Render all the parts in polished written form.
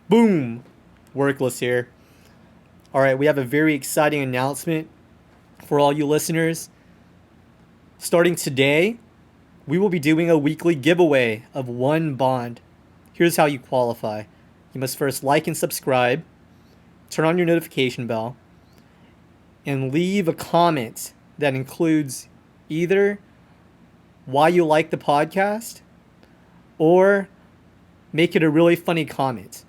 Boom! Workless here. Alright, we have a very exciting announcement for all you listeners. Starting today, we will be doing a weekly giveaway of one bond. Here's how you qualify. You must first like and subscribe, turn on your notification bell, and leave a comment that includes either why you like the podcast or make it a really funny comment.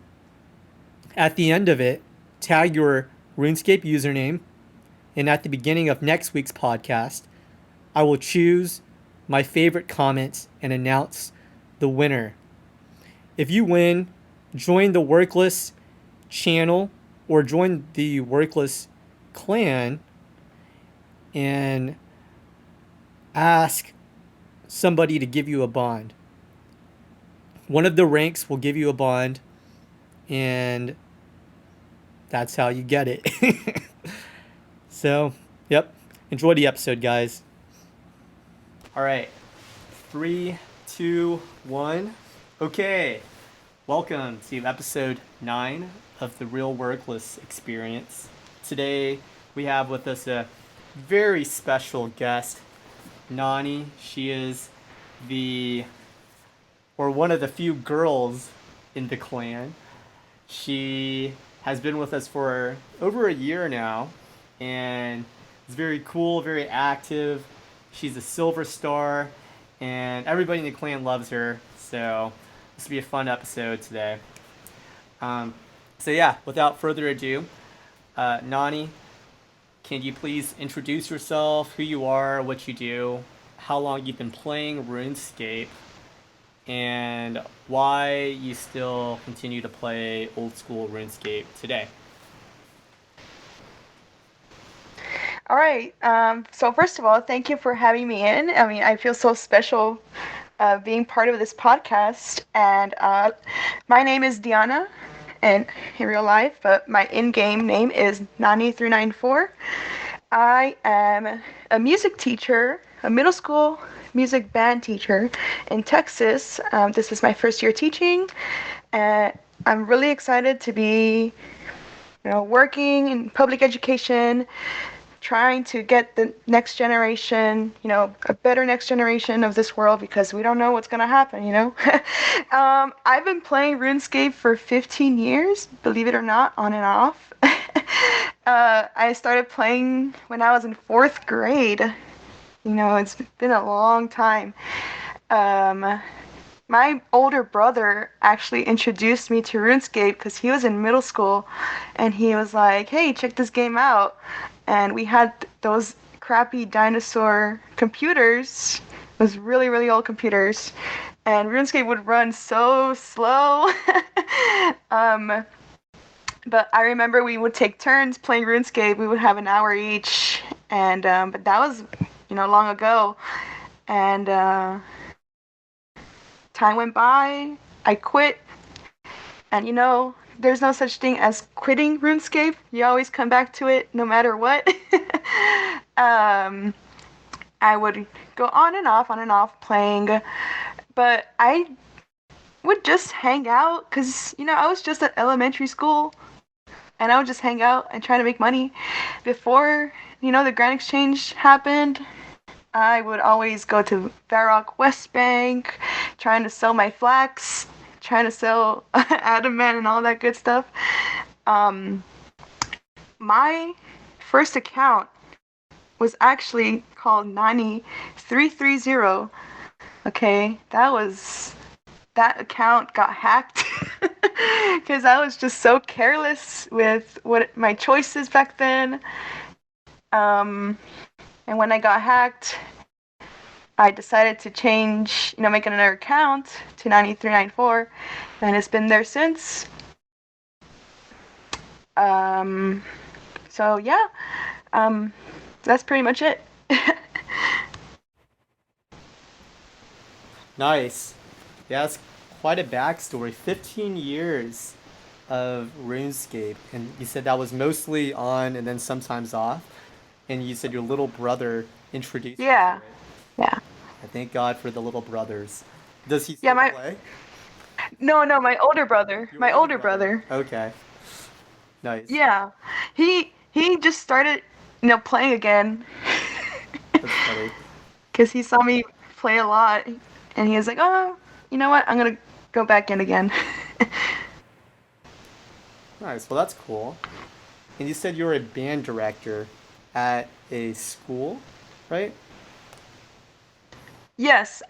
At the end of it, tag your Runescape username, and at the beginning of next week's podcast, I will choose my favorite comment and announce the winner. If you win, join the Workless channel or join the Workless clan and ask somebody to give you a bond. One of the ranks will give you a bond, and that's how you get it. So, yep. Enjoy the episode, guys. All right. 3, 2, 1. Okay. Welcome to episode 9 of the Real Workless Experience. Today, we have with us a very special guest, Nani. She is one of the few girls in the clan. She has been with us for over a year now, and is very cool, very active. She's a silver star, and everybody in the clan loves her. So this will be a fun episode today. Without further ado, Nani, can you please introduce yourself, who you are, what you do, how long you've been playing RuneScape, and why you still continue to play old school RuneScape today? All right. So first of all, thank you for having me in. I mean, I feel so special being part of this podcast. And my name is Diana, and in real life, but my in-game name is Nani394. I am a music teacher, a middle school music band teacher in Texas. This is my first year teaching, and I'm really excited to be, working in public education, trying to get the next generation, a better next generation of this world, because we don't know what's going to happen. I've been playing RuneScape for 15 years, believe it or not, on and off. I started playing when I was in 4th grade. It's been a long time. My older brother actually introduced me to RuneScape because he was in middle school, and he was like, hey, check this game out. And we had those crappy dinosaur computers, those really, really old computers, and RuneScape would run so slow. But I remember we would take turns playing RuneScape. We would have an hour each, and but that was, long ago. And time went by. I quit, and there's no such thing as quitting RuneScape. You always come back to it no matter what. I would go on and off playing, but I would just hang out because, I was just at elementary school, and I would just hang out and try to make money. Before, the Grand Exchange happened, I would always go to Varrock West Bank, trying to sell my flax, trying to sell adamant and all that good stuff. My first account was actually called Nani330. Okay, that account got hacked because I was just so careless with what my choices back then. And when I got hacked, I decided to change, make another account to Nani394, and it's been there since. So yeah, that's pretty much it. Nice. Yeah, that's quite a backstory. 15 years of RuneScape, and you said that was mostly on and then sometimes off. And you said your little brother introduced you to Yeah, it. yeah. I thank God for the little brothers. Does he Yeah, still play? No, no, my older brother. Your My older older brother. brother. Okay. Nice. Yeah. He just started, playing again. That's funny. Because he saw me play a lot, and he was like, "Oh, you know what? I'm gonna go back in again." Nice. Well, that's cool. And you said you were a band director at a school, right? Yes,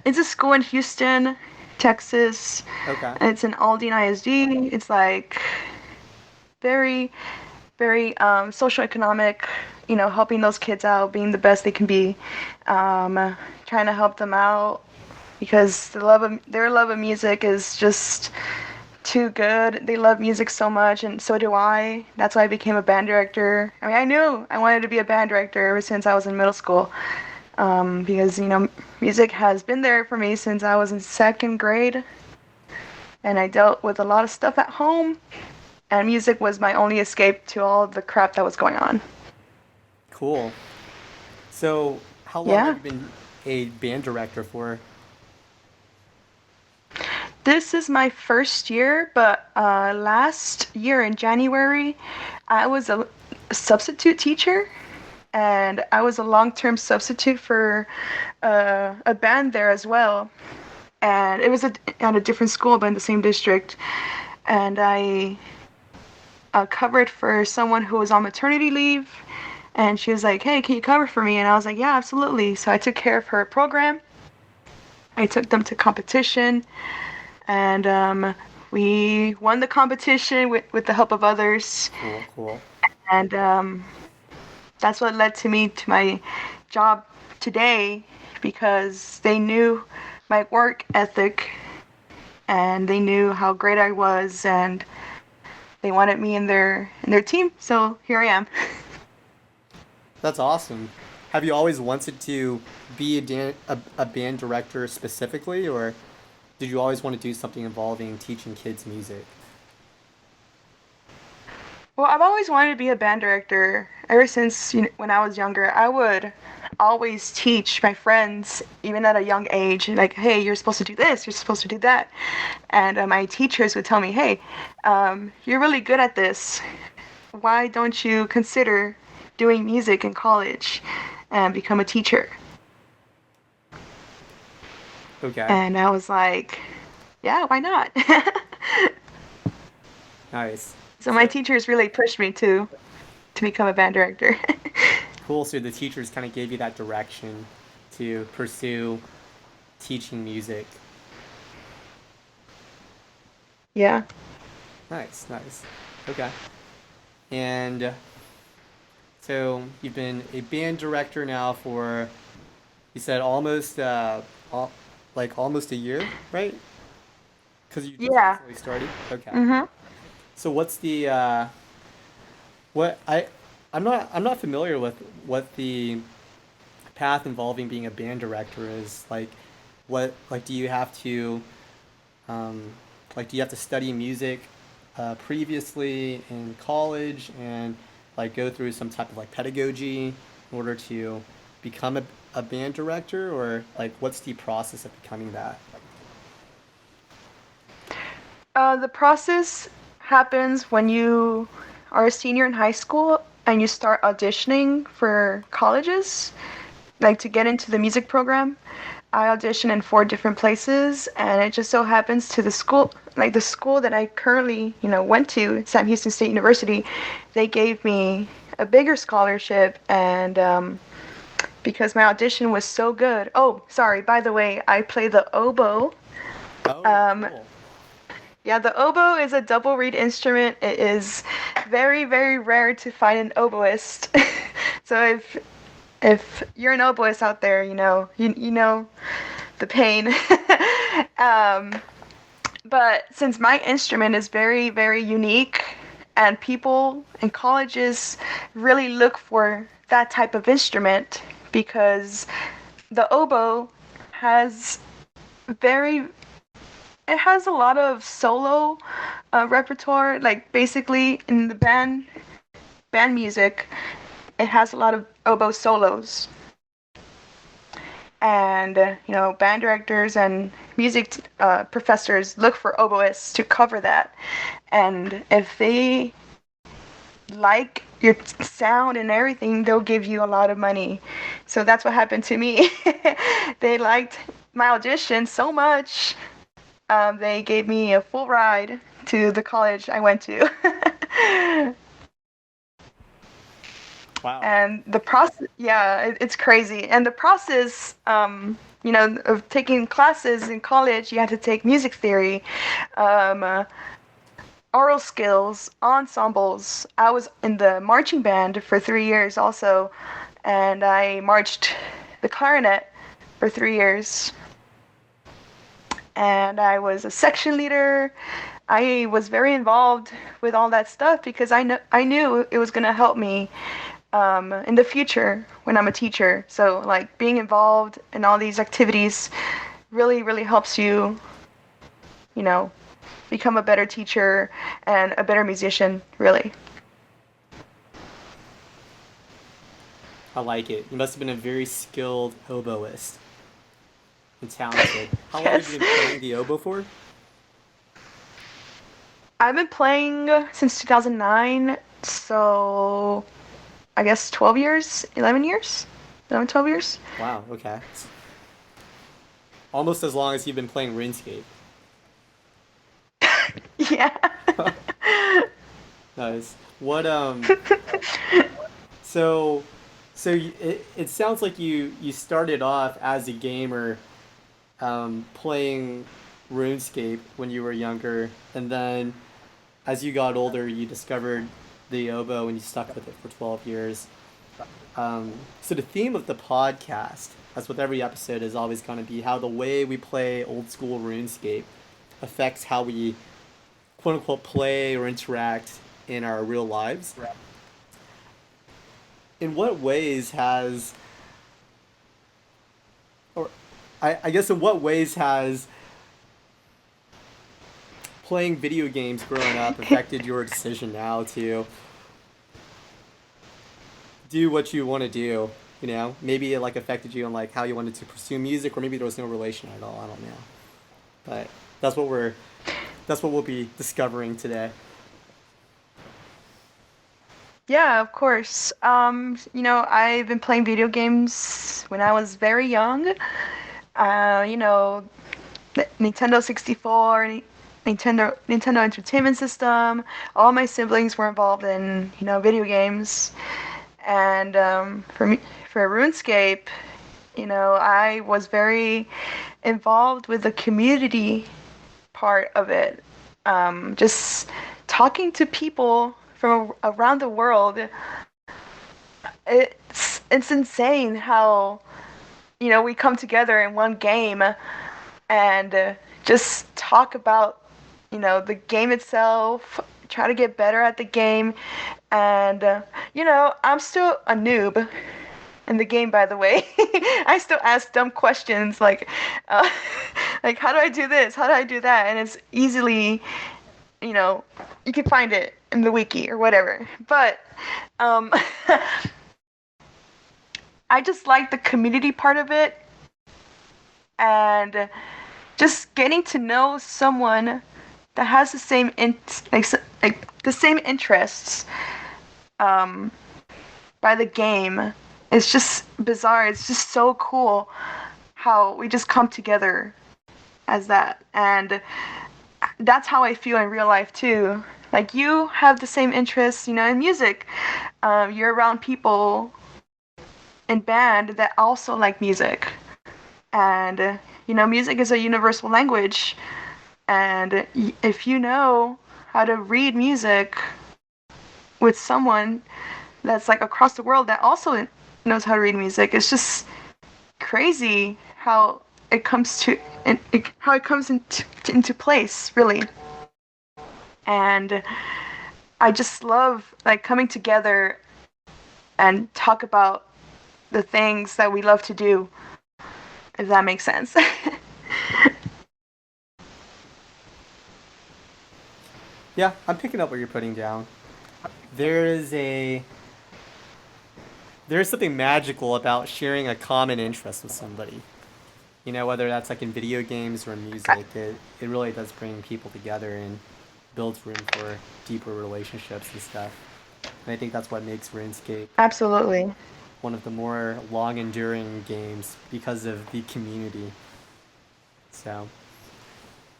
it's a school in Houston, Texas. Okay. It's an Aldine ISD. It's like very, very social economic. Helping those kids out, being the best they can be, trying to help them out because their love of music is just too good. They love music so much, and so do I. That's why I became a band director. I mean, I knew I wanted to be a band director ever since I was in middle school, because music has been there for me since I was in second grade, and I dealt with a lot of stuff at home, and music was my only escape to all the crap that was going on. Cool. So, how long have Yeah. you been a band director for? This is my first year, but last year in January, I was a substitute teacher, and I was a long-term substitute for a band there as well. And it was at a different school, but in the same district. And I covered for someone who was on maternity leave. And she was like, "Hey, can you cover for me?" And I was like, "Yeah, absolutely." So I took care of her program. I took them to competition, and we won the competition with the help of others. Cool, cool. And that's what led to me to my job today because they knew my work ethic and they knew how great I was and they wanted me in their team. So here I am. That's awesome. Have you always wanted to be a band director specifically, or did you always want to do something involving teaching kids music? Well, I've always wanted to be a band director ever since when I was younger. I would always teach my friends, even at a young age, like, "Hey, you're supposed to do this, you're supposed to do that." And my teachers would tell me, "Hey, you're really good at this. Why don't you consider doing music in college and become a teacher?" Okay. And I was like, "Yeah, why not?" Nice. So my So teachers really pushed me to become a band director. cool. So the teachers kind of gave you that direction to pursue teaching music. Yeah. Nice, nice. Okay. And so you've been a band director now for, you said almost like almost a year, right? Because you just Yeah. recently started. Okay. Mhm. So what's the what I'm not familiar with what the path involving being a band director is. Like what like do you have to um like do you have to study music previously in college and like go through some type of like pedagogy in order to become a band director, or like what's the process of becoming that? The process happens when you are a senior in high school and you start auditioning for colleges, like to get into the music program. I auditioned in four different places, and it just so happens to the school that I currently, went to, Sam Houston State University. They gave me a bigger scholarship, and because my audition was so good. Oh, sorry, by the way, I play the oboe. Oh, Um, cool. Yeah, the oboe is a double reed instrument. It is very, very rare to find an oboist. So if you're an oboist out there, you know the pain. um, but since my instrument is very, very unique, and people in colleges really look for that type of instrument because the oboe has very it has a lot of solo repertoire. Like basically in the band music, it has a lot of oboe solos, and band directors and music professors look for oboists to cover that, and if they like your sound and everything, they'll give you a lot of money. So that's what happened to me. They liked my audition so much, they gave me a full ride to the college I went to. Wow. And the process, yeah, it's crazy. And the process, of taking classes in college, you had to take music theory, um, oral skills, ensembles. I was in the marching band for 3 years also, and I marched the clarinet for 3 years. And I was a section leader. I was very involved with all that stuff because I knew it was gonna help me in the future when I'm a teacher. So like being involved in all these activities really, really helps you, you know, become a better teacher and a better musician, really. I like it. You must have been a very skilled oboist and talented. How long have Yes. you been playing the oboe for? I've been playing since 2009, so I guess 12 years, 11 years, 11, 12 years. Wow, okay. Almost as long as you've been playing RuneScape. Yeah. Nice. What so it sounds like you started off as a gamer playing RuneScape when you were younger, and then as you got older, you discovered the oboe and you stuck with it for 12 years. So the theme of the podcast, as with every episode, is always going to be how the way we play old school RuneScape affects how we quote unquote play or interact in our real lives. In what ways has, or I guess in what ways has playing video games growing up affected your decision now to do what you want to do? You know, maybe it like affected you on like how you wanted to pursue music, or maybe there was no relation at all. I don't know, but that's what we'll be discovering today. Yeah, of course. I've been playing video games when I was very young. You know, Nintendo 64, Nintendo Entertainment System. All my siblings were involved in, video games. And for me, for RuneScape, I was very involved with the community part of it. Just talking to people from around the world. It's insane how we come together in one game and just talk about the game itself, try to get better at the game, and I'm still a noob in the game, by the way. I still ask dumb questions like, uh, like how do I do this? How do I do that? And it's easily, you can find it in the wiki or whatever. But um, I just like the community part of it, and just getting to know someone that has the same like the same interests um, by the game. It's just bizarre. It's just so cool how we just come together as that, and that's how I feel in real life too. Like you have the same interests, in music. You're around people in band that also like music, and music is a universal language. And if you know how to read music with someone that's like across the world that also knows how to read music, it's just crazy how it comes to how it comes into place, really. And I just love like coming together and talk about the things that we love to do, if that makes sense. Yeah, I'm picking up what you're putting down. There is a there's something magical about sharing a common interest with somebody. whether that's like in video games or I- music, it really does bring people together and builds room for deeper relationships and stuff. And I think that's what makes RuneScape Absolutely. one of the more long enduring games because of the community. So,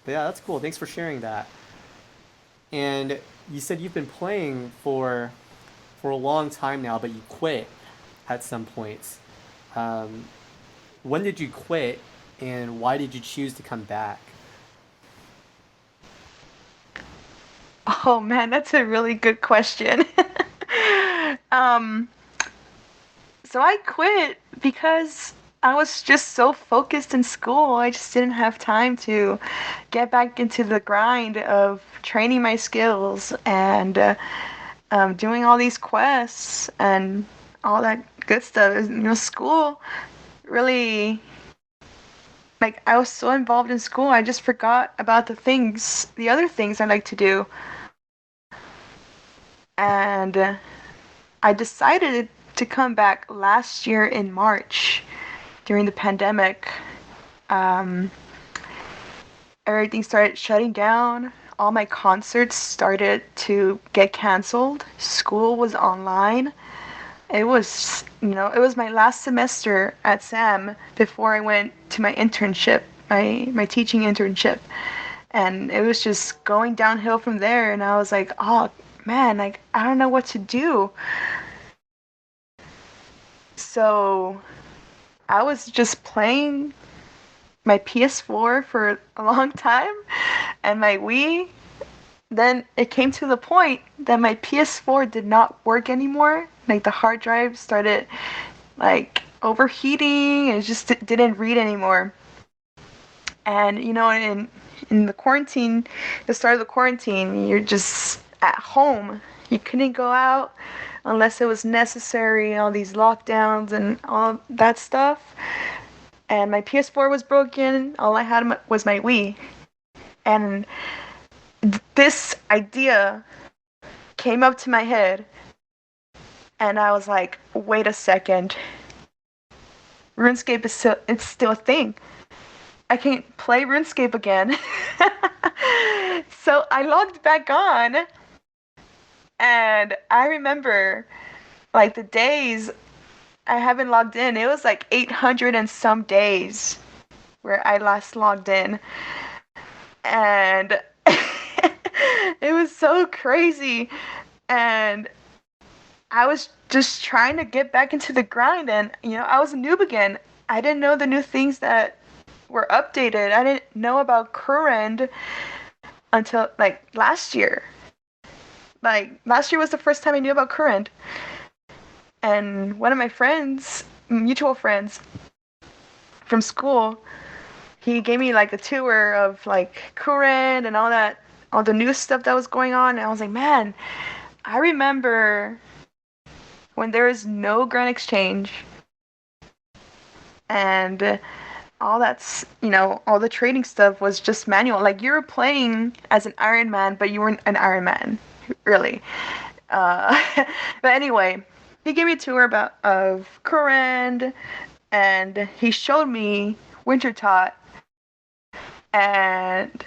but yeah, that's cool. Thanks for sharing that. And you said you've been playing for a long time now, but you quit at some points. Um, when did you quit, and why did you choose to come back? Oh man, that's a really good question. um, so I quit because I was just so focused in school. I just didn't have time to get back into the grind of training my skills and doing all these quests and all that good stuff. School really, like, I was so involved in school, I just forgot about the other things I like to do. And I decided to come back last year in March during the pandemic. Um, Everything started shutting down. All my concerts started to get canceled. School was online. It was my last semester at SAM before I went to my internship, my teaching internship. And it was just going downhill from there. And I was like, oh man, like, I don't know what to do. So I was just playing my PS4 for a long time and my Wii. Then it came to the point that my PS4 did not work anymore. Like, the hard drive started like overheating and it just didn't read anymore. And in the start of the quarantine, you're just at home. You couldn't go out unless it was necessary, all these lockdowns and all that stuff. And my PS4 was broken. All I had was my Wii. And this idea came up to my head, and I was like, wait a second. RuneScape it's still a thing. I can't play RuneScape again. So I logged back on, and I remember like the days I haven't logged in. It was like 800 and some days where I last logged in. And it was so crazy. And I was just trying to get back into the grind, and I was a noob again. I didn't know the new things that were updated. I didn't know about current until like last year. Like, last year was the first time I knew about current. And one of my friends, mutual friends from school, he gave me like a tour of like current and all that, all the new stuff that was going on. And I was like, man, I remember when there was no Grand Exchange and all the trading stuff was just manual. Like, you were playing as an Iron Man, but you weren't an Iron Man, really. Uh, but anyway, he gave me a tour of Current, and he showed me Wintertot, and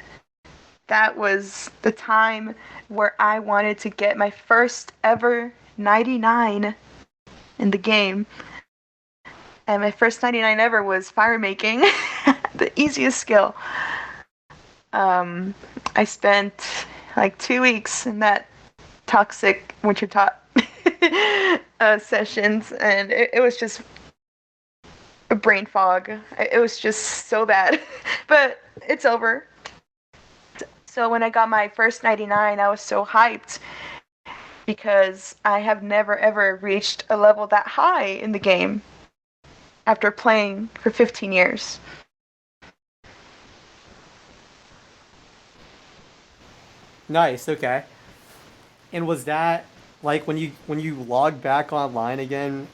that was the time where I wanted to get my first ever 99 in the game. And my first 99 ever was fire making, the easiest skill. I spent like 2 weeks in that toxic Wintertot sessions, and it was just a brain fog. It was just so bad. But it's over. So when I got my first 99, I was so hyped because I have never ever reached a level that high in the game after playing for 15 years. Nice. Okay. And was that like when you logged back online again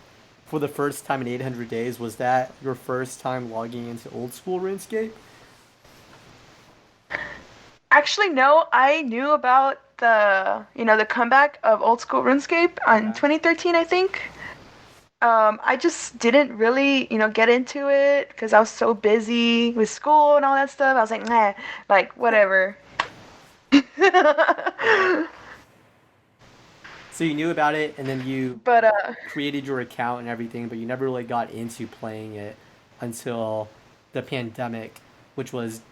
for the first time in 800 days? Was that your first time logging into old school RuneScape? Actually, no, I knew about the comeback of old school RuneScape in Okay. 2013, I think. I just didn't really, get into it because I was so busy with school and all that stuff. I was like, nah, like whatever. Yeah. So you knew about it, and then you But created your account and everything, but you never really got into playing it until the pandemic, which was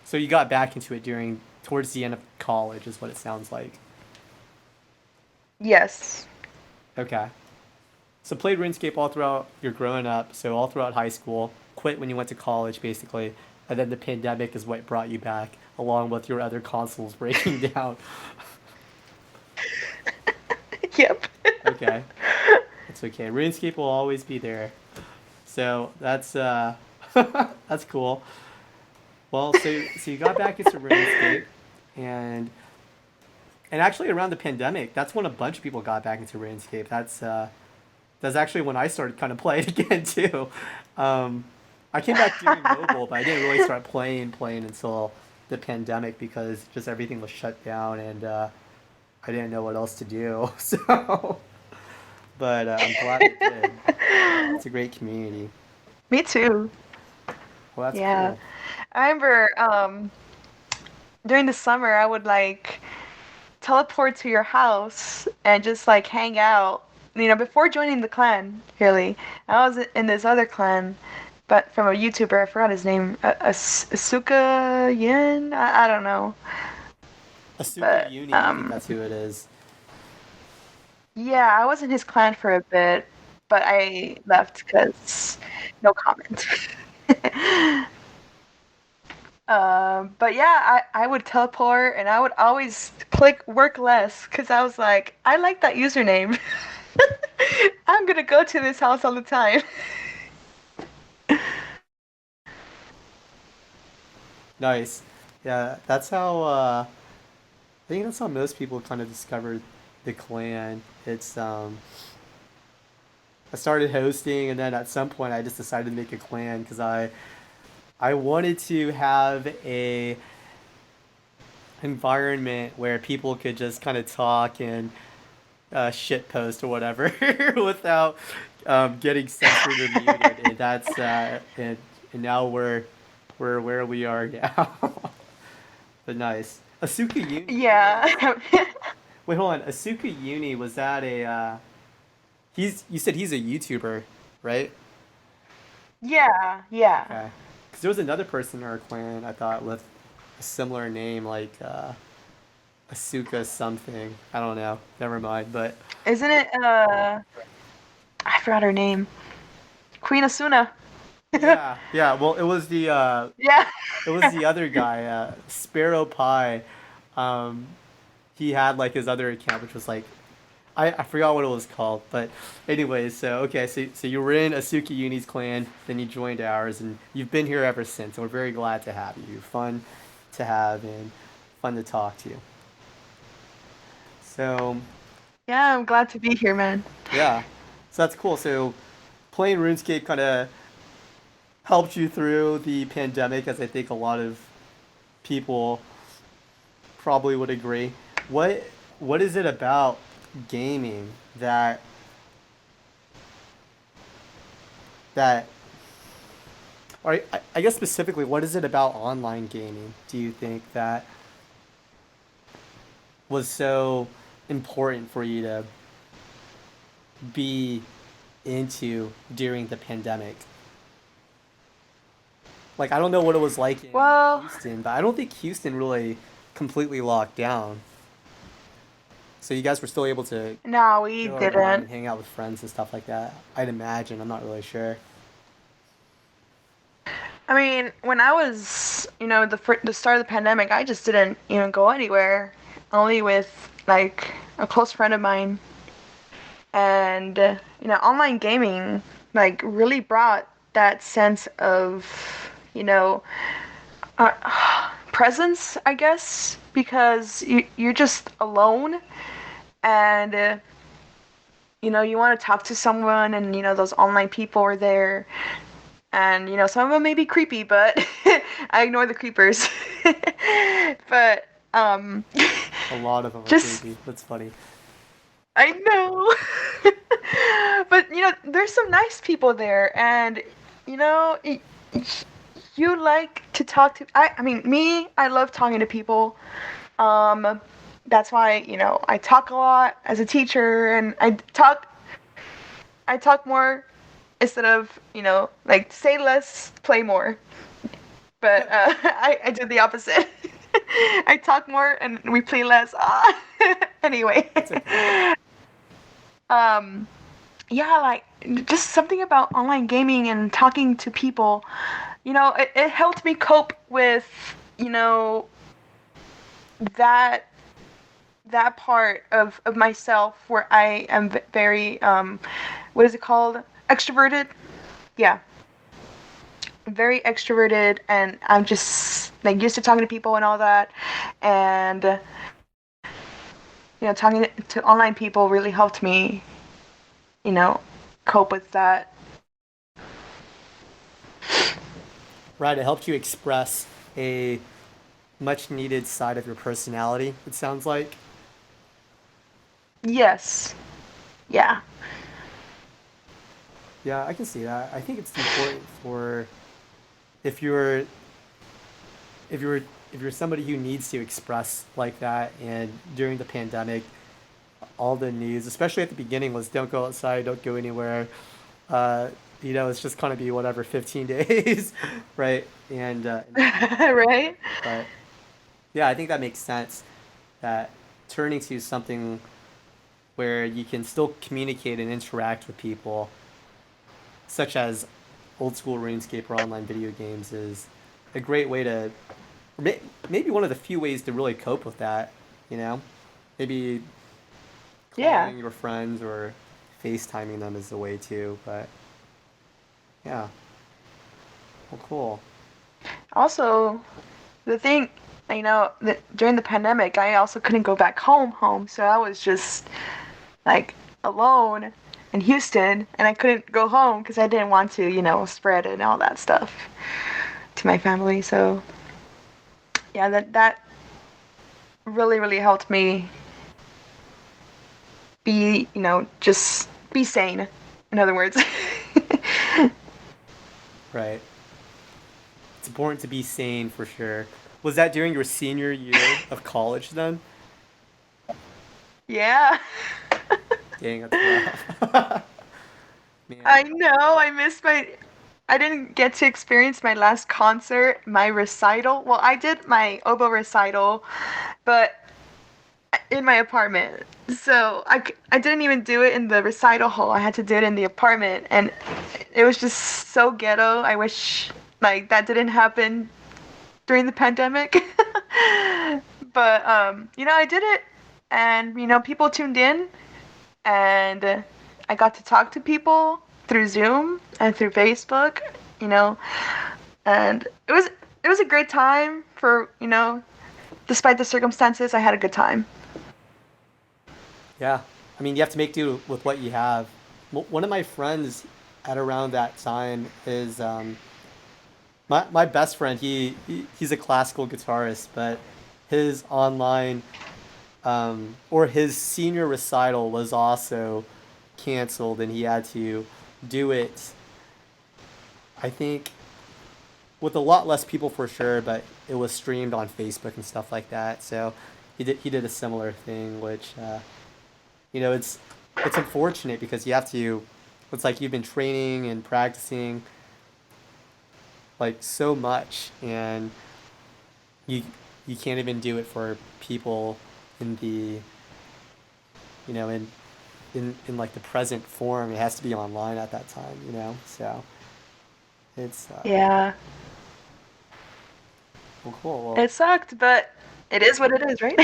so you got back into it during towards the end of college, is what it sounds like. yes. Okay. So played RuneScape all throughout your growing up, so all throughout high school, quit when you went to college basically, and then the pandemic is what brought you back, along with your other consoles breaking down. Yep. Okay. It's okay. RuneScape will always be there. So that's that's cool. Well, so you got back into RuneScape, and actually around the pandemic, that's when a bunch of people got back into RuneScape. That's actually when I started kind of playing again too. Um, I came back doing mobile, but I didn't really start playing until the pandemic because just everything was shut down and I didn't know what else to do. So, but I'm glad I did. It's a great community. Me too. Well, that's Yeah. cool. I remember during the summer I would like teleport to your house and just like hang out. Before joining the clan, really. I was in this other clan, but from a YouTuber, I forgot his name. Asuka Yin? I don't know. Asuka But Uni, I think that's who it is. yeah, I was in his clan for a bit, but I left because no comment. But yeah, I would teleport and I would always click Workless because I was like, I like that username. I'm gonna go to this house all the time. Nice. Yeah, that's how I think that's how most people kind of discovered the clan. It's I started hosting, and then at some point I just decided to make a clan because I wanted to have a environment where people could just kind of talk and shit post or whatever without getting censored or muted. And that's and now we're where we are now. But nice. Asuka Uni. Yeah. Wait, hold on. Asuka Uni, was that a he's you said he's a YouTuber, right? Yeah, yeah. Okay. Because there was another person in our clan I thought with a similar name, like Asuka something. I don't know. Never mind. But Isn't it I forgot her name. Queen Asuna. yeah, yeah. Well, Yeah. it was the other guy, Sparrow Pie. Um, he had like his other account, which was like I forgot what it was called, but anyways, so okay, so you were in Asuka Uni's clan, then you joined ours, and you've been here ever since, and we're very glad to have you. You're fun to have and fun to talk to. So Yeah, I'm glad to be here, man. yeah, so that's cool. So playing RuneScape kind of helped you through the pandemic, as I think a lot of people probably would agree. What what is it about gaming that or I guess specifically, what is it about online gaming do you think that was so important for you to be into during the pandemic? Like, I don't know what it was like in Well, Houston, but I don't think Houston really completely locked down. So you guys were still able to no, we go around didn't. and hang out with friends and stuff like that. I'd imagine. I'm not really sure. I mean, when I was, the start of the pandemic, I just didn't even go anywhere. Only with like a close friend of mine, and online gaming like really brought that sense of, you know, uh, presence, I guess, because you're just alone and you want to talk to someone and those online people are there and some of them may be creepy, but I ignore the creepers. But A lot of them are just creepy. That's funny. I know. But there's some nice people there, and you know, y- you like to talk to. I mean, me, I love talking to people. Um, that's why I talk a lot as a teacher, and I talk more instead of like say less, play more. But I do the opposite. I talk more and we play less. Anyway. That's okay. um, yeah, like just something about online gaming and talking to people. It helped me cope with you know that that part of myself where I am very what is it called, extroverted. Yeah, very extroverted, and I'm just like used to talking to people and all that, and talking to online people really helped me you know cope with that. Right, it helped you express a much needed side of your personality, it sounds like. Yes. Yeah. Yeah, I can see that. I think it's important for if you're if you're if you're somebody who needs to express like that, and during the pandemic all the news, especially at the beginning, was don't go outside, don't go anywhere. Uh, it's just gonna be whatever 15 days, right? And Right. but yeah, I think that makes sense. That turning to something where you can still communicate and interact with people, such as old school RuneScape or online video games, is a great way to, maybe one of the few ways to really cope with that. You know, maybe Yeah. calling your friends or FaceTiming them is the way too. But yeah, well, cool. Also, the thing, that during the pandemic, I also couldn't go back home, so I was just like alone in Houston, and I couldn't go home because I didn't want to, spread and all that stuff to my family. So yeah, that really really helped me be, just be sane. In other words. Right. It's important to be sane for sure. Was that during your senior year of college then? Yeah. Dang, that's rough. Man. I know. I didn't get to experience my last concert, my recital. Well, I did my oboe recital, but in my apartment. So I didn't even do it in the recital hall. I had to do it in the apartment, and it was just so ghetto. I wish like that didn't happen during the pandemic. But I did it, and people tuned in, and I got to talk to people through Zoom and through Facebook, you know, and it was a great time for, despite the circumstances, I had a good time. Yeah. I mean, you have to make do with what you have. One of my friends at around that time is my best friend. He's a classical guitarist, but his online or his senior recital was also canceled, and he had to do it, I think, with a lot less people for sure, but it was streamed on Facebook and stuff like that. So he did a similar thing, which it's unfortunate because you have to. It's like you've been training and practicing like so much, and you you can't even do it for people in the you know in like the present form. It has to be online at that time. So it's Yeah, well, cool. Well, it sucked, but it is what it is, right?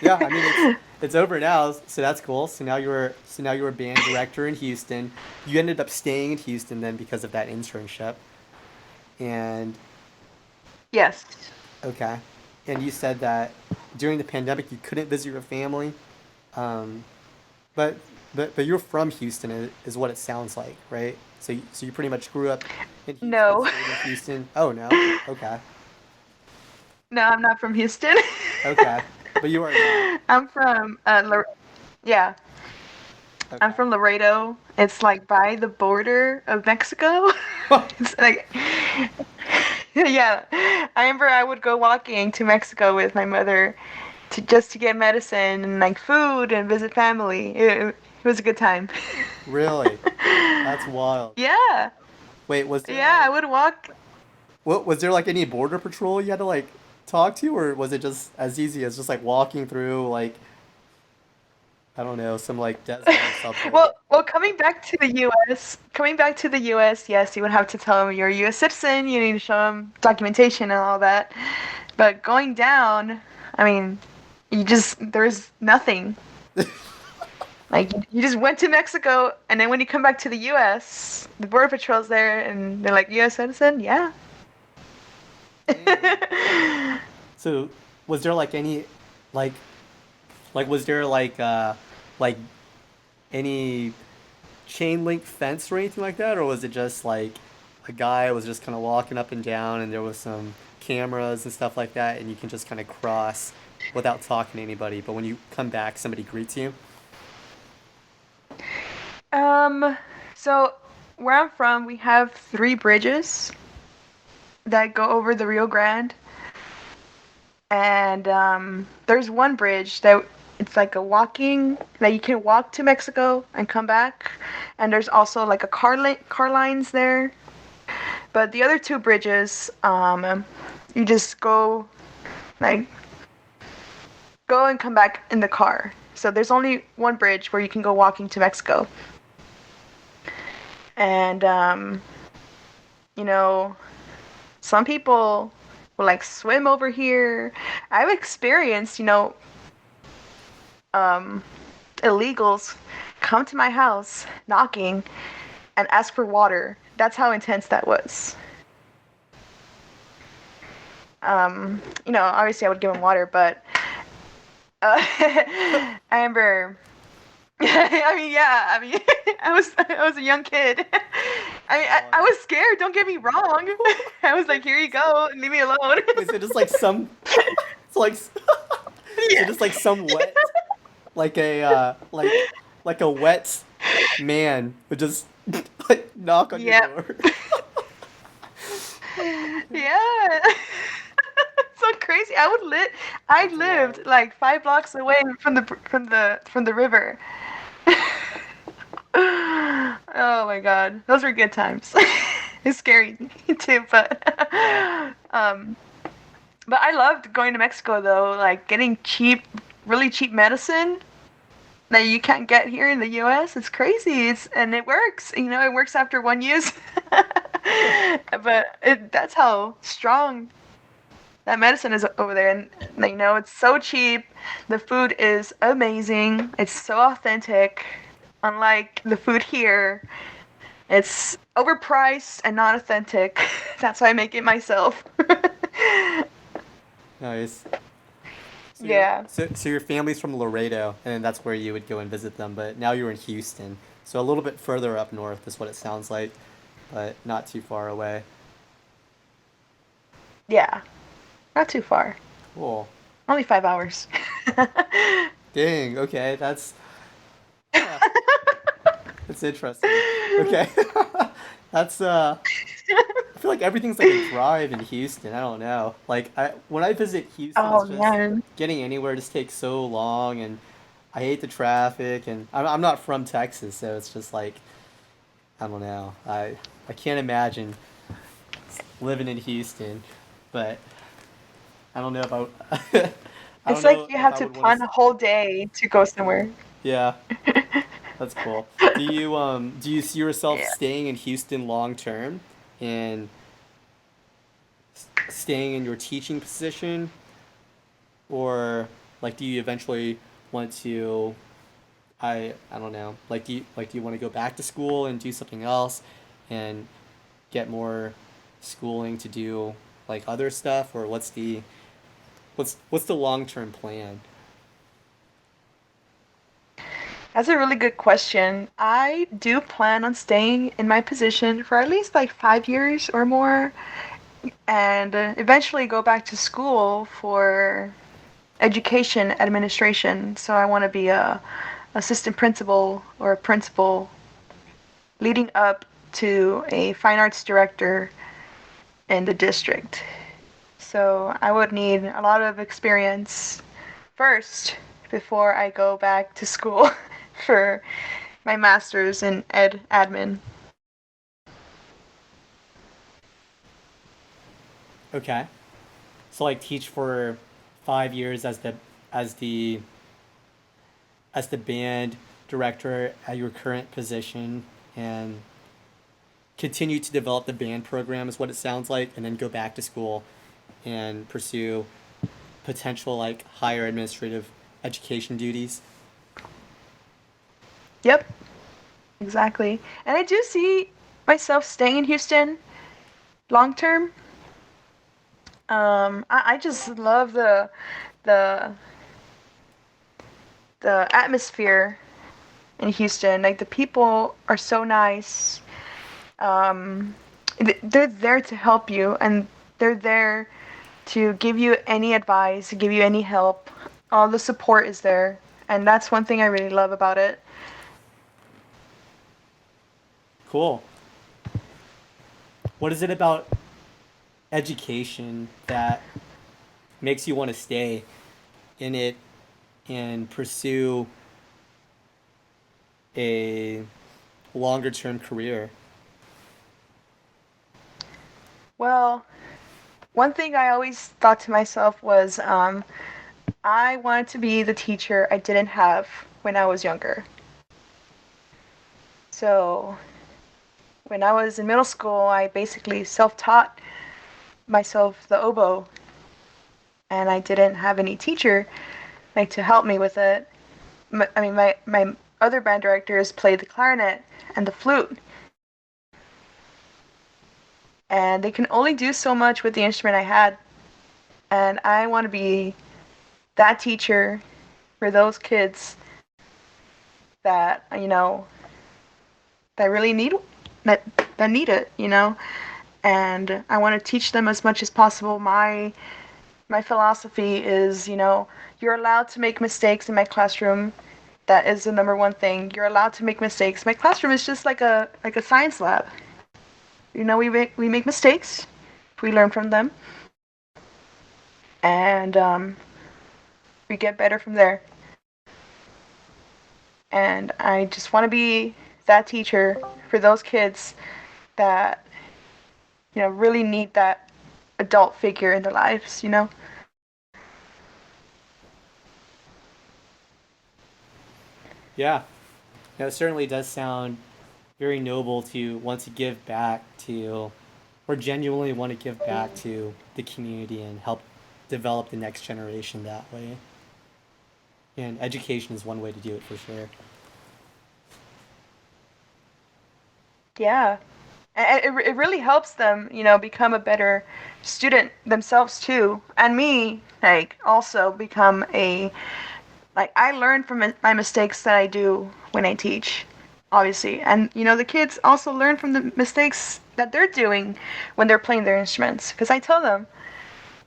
yeah, I mean it's over now, so that's cool. So now you're a band director in Houston. You ended up staying in Houston then because of that internship. And Yes. okay, and you said that during the pandemic you couldn't visit your family, um, but but you're from Houston is what it sounds like, right? So you pretty much grew up in Houston, No. stayed in Houston. Oh no, okay, No, I'm not from Houston. okay, but you are now. I'm from yeah. I'm Okay. from Laredo. It's like by the border of Mexico. It's like, yeah. I remember I would go walking to Mexico with my mother to just to get medicine and like food and visit family. It was a good time. Really? That's wild. Yeah, Wait, was there yeah. I like would walk. what was there like any border patrol you had to like talk to, or was it just as easy as just like walking through like I don't know, some like desert or something? Well, coming back to the U.S., yes, you would have to tell them you're a U.S. citizen. You need to show them documentation and all that. But going down, I mean, there's nothing. Like you just went to Mexico, and then when you come back to the U.S., the border patrol's there, and they're like, "U.S. citizen, yeah." Dang. So, was there like any like was there like any chain link fence or anything like that, or was it just like a guy was just kind of walking up and down, and there was some cameras and stuff like that, and you can just kind of cross without talking to anybody, but when you come back, somebody greets you? Um, so where I'm from, we have three bridges that go over the Rio Grande. And there's one bridge that it's like a walking that you can walk to Mexico and come back, and there's also like a car lines there. But the other two bridges, you just like go and come back in the car. So there's only one bridge where you can go walking to Mexico, and you know, some people will like swim over here. I've experienced, um, illegals come to my house knocking and ask for water. That's how intense that was. Obviously I would give them water, but I remember. I was a young kid. I Oh, was scared. Don't get me wrong. I was like, here you go, leave me alone. is it just like some it's like is it Yeah. just like some wet like a like a wet man would just like knock on your Yep. door? Yeah. So crazy. I That's lived wild. like 5 blocks away from the river. Oh my god. Those were good times. It's scary too, Yeah. um but I loved going to Mexico though, like getting really cheap medicine that you can't get here in the US. It's crazy. And it works. It works after one use. But that's how strong that medicine is over there, and it's so cheap. The food is amazing. It's so authentic. Unlike the food here, it's overpriced and not authentic. That's why I make it myself. Nice. Yeah. So your family's from Laredo, and that's where you would go and visit them. But now you're in Houston, so a little bit further up north is what it sounds like, but not too far away. Yeah. Not too far. Cool. Only 5 hours. Dang. Okay, huh, that's interesting. Okay, that's I feel like everything's like a drive in Houston. I don't know. Like when I visit Houston, it's Oh just man. getting anywhere just takes so long, and I hate the traffic. And I'm not from Texas, so it's just like I don't know. I can't imagine living in Houston, but I don't know if I don't It's like know you if have I to would want plan to. a whole day to go somewhere. Yeah, that's cool. Do you see yourself Yeah. staying in Houston long term and staying in your teaching position, or like do you eventually want to I don't know, like do you want to go back to school and do something else and get more schooling to do like other stuff, or what's the long-term plan? That's a really good question. I do plan on staying in my position for at least like 5 years or more, and eventually go back to school for education administration. So I want to be assistant principal or a principal, leading up to a fine arts director in the district. So I would need a lot of experience first before I go back to school for my master's in admin. Okay. So like teach for 5 years as the as the band director at your current position, and continue to develop the band program is what it sounds like, and then go back to school and pursue potential like higher administrative education duties. Yep, exactly. And I do see myself staying in Houston long term. I just love the the atmosphere in Houston. Like the people are so nice. Um, they're there to help you, and they're there to give you any advice, to give you any help. All the support is there, and that's one thing I really love about it. Cool. What is it about education that makes you want to stay in it and pursue a longer term career? Well, one thing I always thought to myself was I wanted to be the teacher I didn't have when I was younger. So when I was in middle school, I basically self-taught myself the oboe, and I didn't have any teacher like to help me with it. I mean, my other band directors played the clarinet and the flute, and they can only do so much with the instrument I had. And I want to be that teacher for those kids that that really that that need it, and I want to teach them as much as possible. My philosophy is, you're allowed to make mistakes in my classroom. That is the number one thing. You're allowed to make mistakes. My classroom is just like a science lab. We make mistakes. We learn from them, and we get better from there. And I just want to be that teacher for those kids that really need that adult figure in their lives. Yeah, it certainly does sound very noble to want to give back to, or genuinely want to give back to the community and help develop the next generation that way. And education is one way to do it for sure. Yeah. And it really helps them, become a better student themselves too. And me, like, also become like, I learn from my mistakes that I do when I teach, obviously. And, the kids also learn from the mistakes that they're doing when they're playing their instruments. Because I tell them,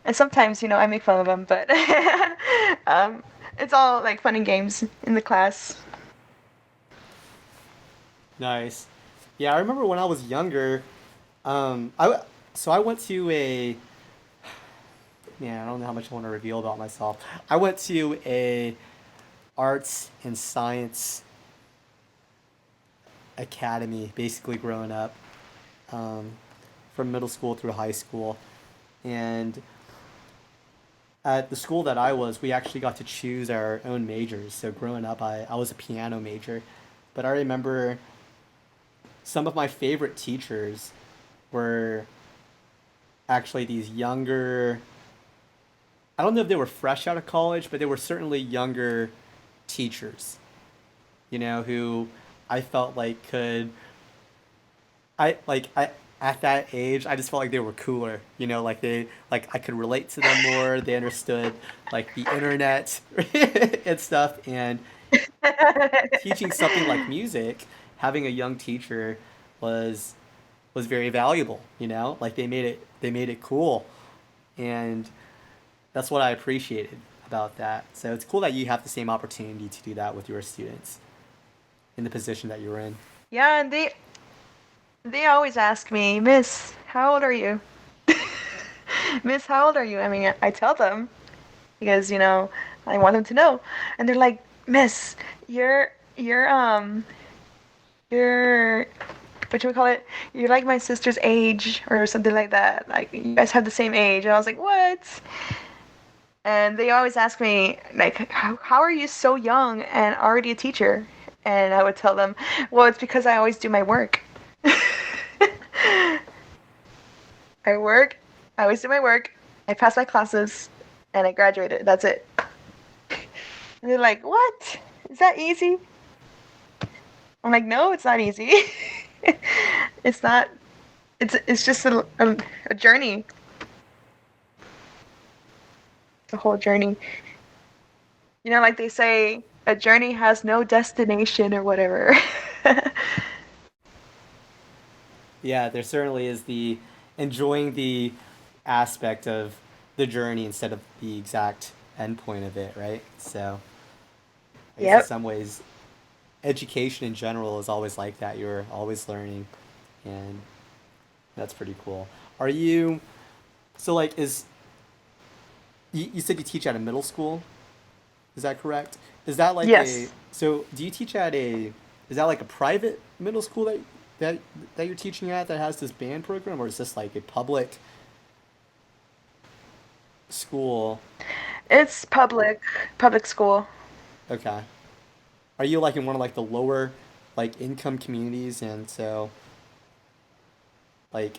and sometimes, I make fun of them, but um, it's all like fun and games in the class. Nice. Yeah, I remember when I was younger, so I went to a, yeah, I don't know how much I want to reveal about myself. I went to a arts and science academy basically growing up, um, from middle school through high school. And at the school that I was, we actually got to choose our own majors. So growing up, I was a piano major. But I remember some of my favorite teachers were actually these younger, I don't know if they were fresh out of college, but they were certainly younger teachers, who I felt like I at that age, I just felt like they were cooler, like I could relate to them more. They understood like the internet and stuff, and teaching something like music, having a young teacher was was very valuable, like they made it cool, and that's what I appreciated. about that. So it's cool that you have the same opportunity to do that with your students in the position that you're in. Yeah, and they always ask me, Miss, how old are you? Miss, how old are you? I mean, I tell them because, I want them to know. And they're like, Miss, you're what you call it? You're like my sister's age or something like that. Like you guys have the same age. And I was like, what? And they always ask me, like, how are you so young and already a teacher? And I would tell them, well, it's because I always do my work. I work, I always do my work, I pass my classes, and I graduated. That's it. And they're like, what? Is that easy? I'm like, no, it's not easy. It's not. It's just a journey. It's a whole journey. Like they say, a journey has no destination or whatever. Yeah, there certainly is the enjoying the aspect of the journey instead of the exact endpoint of it, right? So I guess in Yep. some ways, education in general is always like that. You're always learning, and that's pretty cool. Are you so like is you said you teach at a middle school? Is that correct? Is that like a Yes. so do you teach at a is that like a private middle school that that you're teaching at that has this band program, or is this like a school? It's public school. Okay. Are you like in one of like the lower like income communities, and so like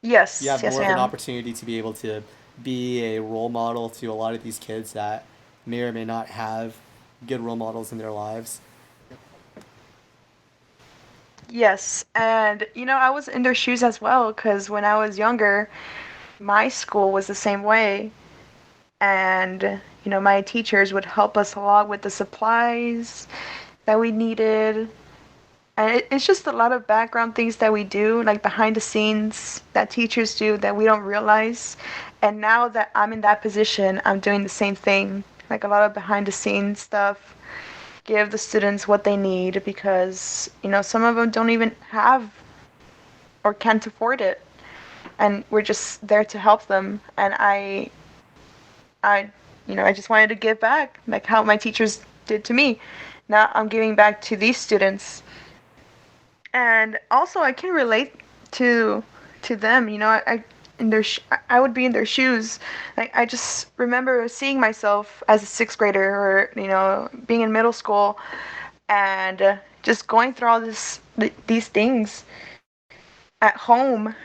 you Yes. have Yes, more I of an am. opportunity to be able to be a role model to a lot of these kids that may or may not have good role models in their lives? Yes, and I was in their shoes as well because when I was younger, my school was the same way. And, my teachers would help us a lot with the supplies that we needed. And it's just a lot of background things that we do, like behind the scenes that teachers do that we don't realize. And now that I'm in that position, I'm doing the same thing, like a lot of behind the scenes stuff, give the students what they need because, some of them don't even have or can't afford it. And we're just there to help them. And I, I just wanted to give back, like how my teachers did to me. Now I'm giving back to these students. And also I can relate to them. In their I would be in their shoes. I just remember seeing myself as a sixth grader, or being in middle school, and just going through all these things at home,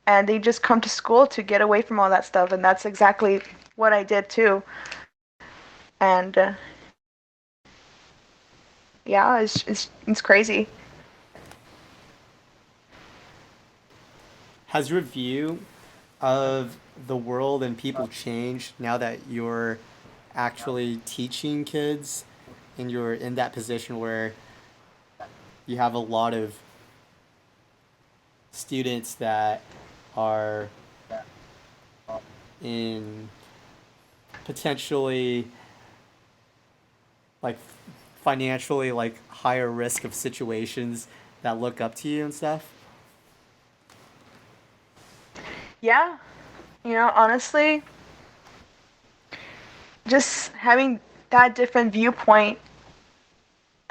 and they just come to school to get away from all that stuff, and that's exactly what I did too. And yeah, it's crazy. Has your view of the world and people changed now that you're actually teaching kids and you're in that position where you have a lot of students that are in potentially like financially like higher risk of situations that look up to you and stuff? Yeah, honestly, just having that different viewpoint,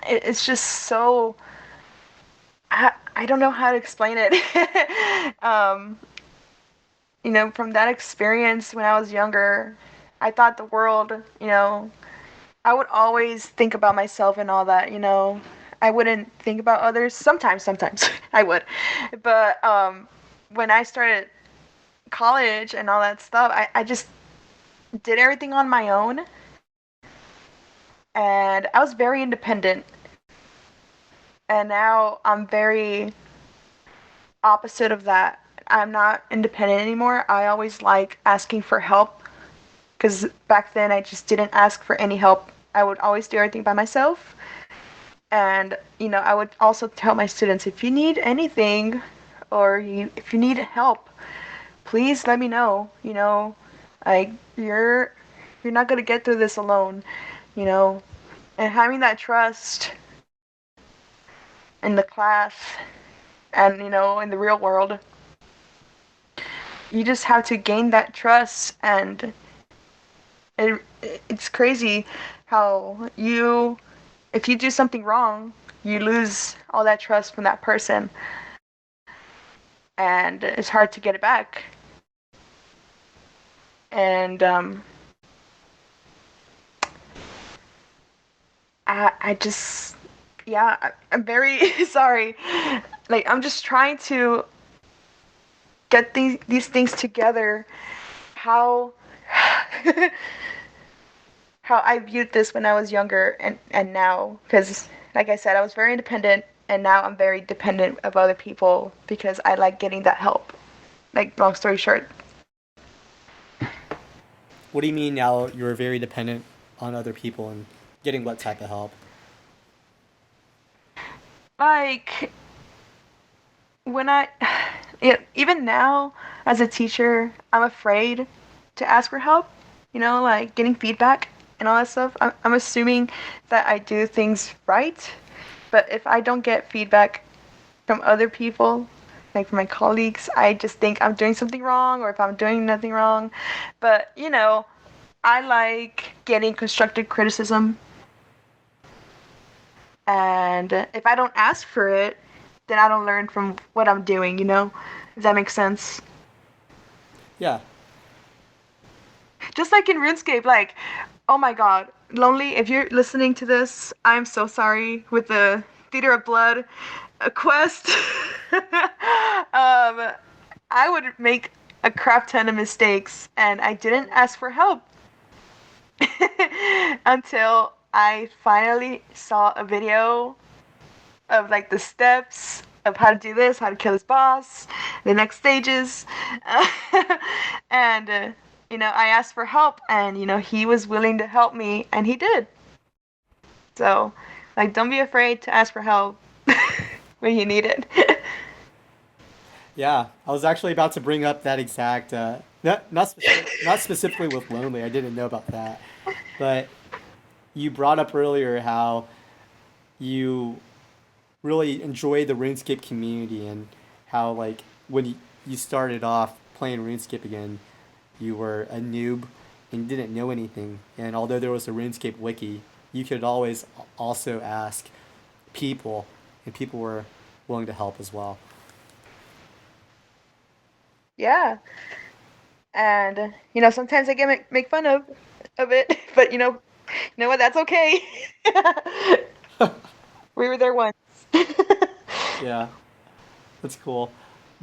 it's just so. I don't know how to explain it. From that experience when I was younger, I thought the world, I would always think about myself and all that, I wouldn't think about others. Sometimes I would. But when I started college and all that stuff, I just did everything on my own. And I was very independent. And now I'm very opposite of that. I'm not independent anymore. I always like asking for help because back then I just didn't ask for any help. I would always do everything by myself. And, I would also tell my students, if you need anything or if you need help, please let me know. Like you're you're not gonna get through this alone, you know. And having that trust in the class and in the real world, you just have to gain that trust. And it's crazy how if you do something wrong, you lose all that trust from that person, and it's hard to get it back. And I just, yeah, I'm very sorry. Like, I'm just trying to get these things together. How how I viewed this when I was younger and now, because like I said, I was very independent, and now I'm very dependent of other people because I like getting that help. Like, long story short. What do you mean now you're very dependent on other people and getting what type of help? Like, when I, yeah, even now as a teacher, I'm afraid to ask for help, like getting feedback and all that stuff. I'm assuming that I do things right, but if I don't get feedback from other people, like from my colleagues, I just think I'm doing something wrong, or if I'm doing nothing wrong. But, I like getting constructive criticism, and if I don't ask for it, then I don't learn from what I'm doing, Does that make sense? Yeah. Just like in RuneScape, like, oh my god, Lonely, if you're listening to this, I'm so sorry with the Theater of Blood quest. I would make a crap ton of mistakes, and I didn't ask for help until I finally saw a video of like the steps of how to do this, how to kill this boss, the next stages, and I asked for help, and he was willing to help me, and he did. So, like, don't be afraid to ask for help when you need it. Yeah, I was actually about to bring up that exact, not specifically with Lonely. I didn't know about that, but you brought up earlier how you really enjoy the RuneScape community and how like when you started off playing RuneScape again, you were a noob and didn't know anything. And although there was a RuneScape wiki, you could always also ask people, and people were willing to help as well. Yeah, and sometimes I get make fun of it, but you know what? That's okay. We were there once. Yeah, that's cool.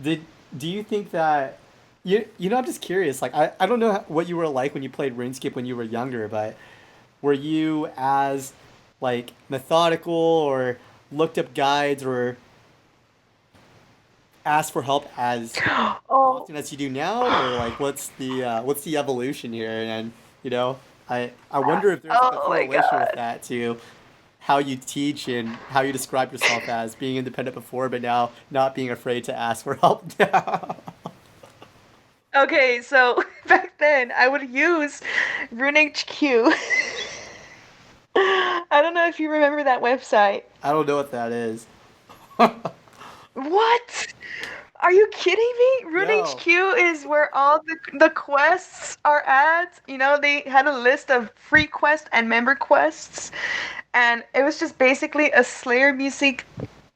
Did do you think that I'm just curious. Like I don't know what you were like when you played RuneScape when you were younger, but were you as like methodical or looked up guides or asked for help as Oh, often as you do now, or like what's the evolution here? And you know, I wonder if there's like a oh my correlation with god. that to how you teach and how you describe yourself as being independent before, but now not being afraid to ask for help now. Okay, so back then I would use RuneHQ. I don't know if you remember that website. I don't know what that is. What? Are you kidding me? No. RuneHQ is where all the quests are at. They had a list of free quests and member quests, and it was just basically a Slayer music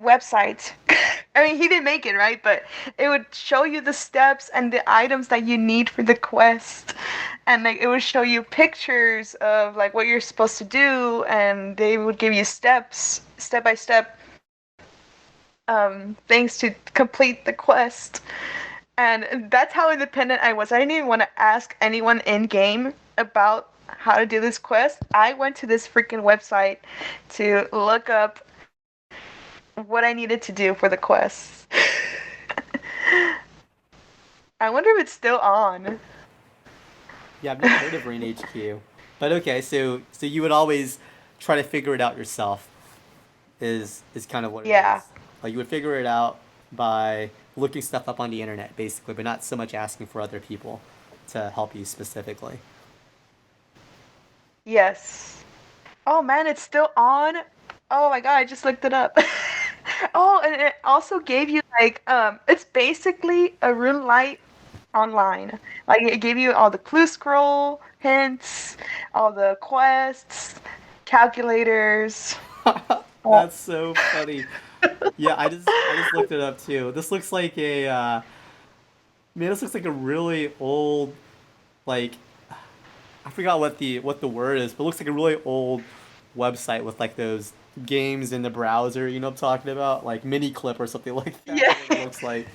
website. I mean, he didn't make it, right? But it would show you the steps and the items that you need for the quest. And like it would show you pictures of like what you're supposed to do, and they would give you steps, step by step, things to complete the quest. And that's how independent I was. I didn't even want to ask anyone in game about how to do this quest. I went to this freaking website to look up what I needed to do for the quest. I wonder if it's still on. Yeah, I've never heard of Rain HQ. But okay, so you would always try to figure it out yourself. Is kind of what it Yeah. is. Like you would figure it out by looking stuff up on the internet, basically, but not so much asking for other people to help you specifically. Yes. Oh man, it's still on. Oh my god, I just looked it up. Oh, and it also gave you like it's basically a rune light online. Like it gave you all the clue scroll hints, all the quests, calculators. Oh, That's so funny. Yeah, I just looked it up too. This looks like a man. This looks like a really old, like, I forgot what the word is, but it looks like a really old website with like those games in the browser. You know what I'm talking about? Like mini clip or something like that. yeah. Is what it looks like.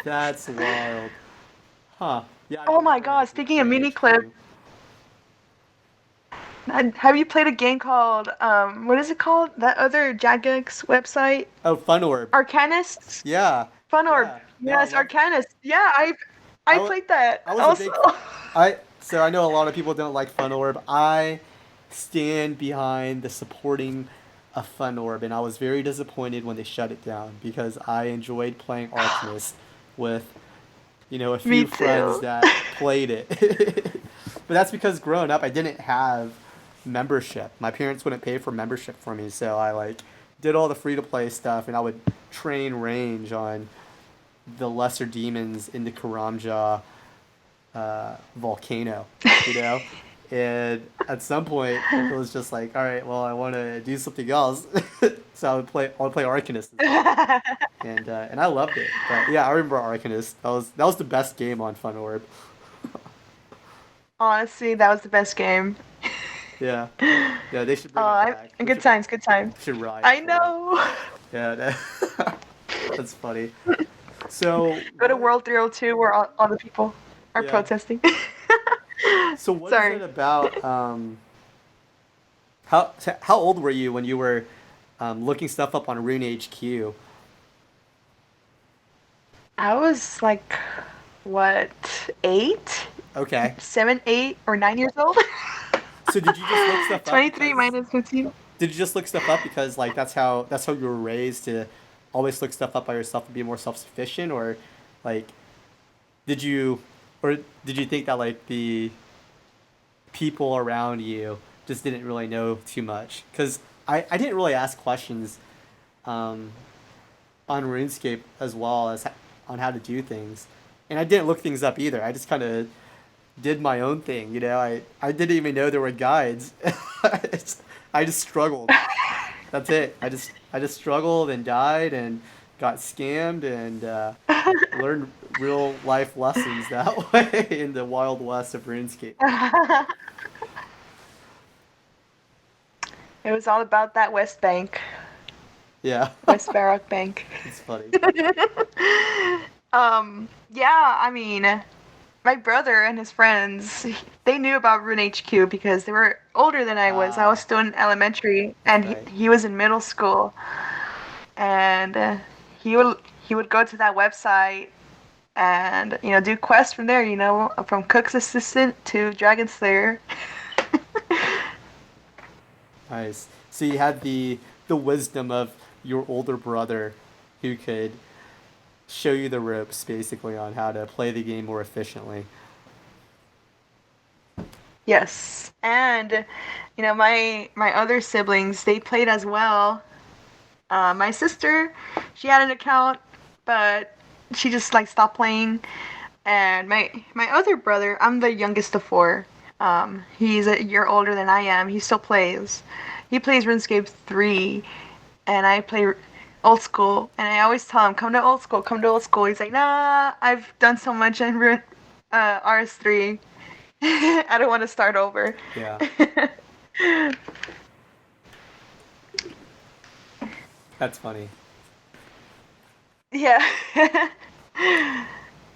That's wild. Huh. Yeah, I've Oh my never heard god, of speaking of Rune mini clip, HQ. have you played a game called what is it called? That other Jagex website? Oh, Fun Orb. Arcanists? Yeah. Fun Orb. Yeah. No, I Yes, love. Arcanist. Yeah, I I, wa- played that I was a also. big. I know a lot of people don't like Fun Orb. I stand behind the supporting of Fun Orb, and I was very disappointed when they shut it down because I enjoyed playing Arcanist with a Me few friends too. that played it. But that's because growing up, I didn't have membership. My parents wouldn't pay for membership for me, so I like did all the free to play stuff, and I would train range on the lesser demons in the Karamja volcano, you know. And at some point, it was just like, all right, well, I want to do something else, so I would play Arcanist instead, and I loved it. But yeah, I remember Arcanist. That was the best game on Fun Orb. Honestly, that was the best game. Yeah, yeah, they should bring it back. We Good should times, good times. should riot I for it. know. Yeah, that's funny. So Go to what? World 302 where all the people are Yeah. protesting. So what is it Sorry. about? How old were you when you were looking stuff up on Rune HQ? I was like, what, 8? Okay. 7, 8, or 9 years old? So did you just look stuff up 23 because minus 15. did you just look stuff up because like that's how you were raised to always look stuff up by yourself to be more self sufficient, or like did you or did you think that like the people around you just didn't really know too much? Because I didn't really ask questions um, on RuneScape as well as on how to do things, and I didn't look things up either. I just kind of did my own thing. I didn't even know there were guides. I just struggled. That's it. I just struggled and died and got scammed and learned real life lessons that way in the wild west of RuneScape. It was all about that West Bank, Yeah, West Barak Bank. it's funny. Yeah, I mean, my brother and his friends, they knew about Rune HQ because they were older than I was. I was Ah, still in elementary, that's and right. he was in middle school, and he would he would go to that website and do quests from there. From cook's assistant to dragon slayer. Nice. So you had the wisdom of your older brother, who could show you the ropes basically on how to play the game more efficiently. Yes, and my other siblings, they played as well. My sister, she had an account, but she just like stopped playing. And my other brother, I'm the youngest of four. He's a year older than I am. He still plays. He plays RuneScape 3, and I play old school. And I always tell him, "Come to old school, come to old school." He's like, "Nah, I've done so much in RS3. I don't want to start over." Yeah, that's funny. Yeah.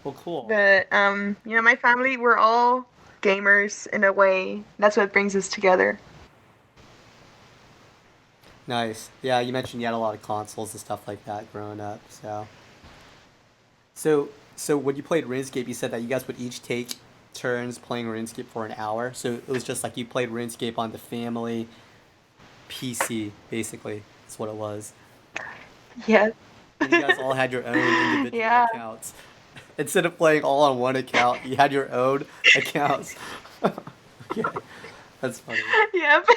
Well, cool. But my family, we're all gamers in a way. That's what brings us together. Nice. Yeah, you mentioned you had a lot of consoles and stuff like that growing up. So when you played RuneScape, you said that you guys would each take turns playing RuneScape for an hour. So it was just like you played RuneScape on the family PC, basically. That's what it was. Yeah. And you guys all had your own individual Yeah. accounts. Instead of playing all on one account, you had your own accounts. Okay. That's funny. Yep.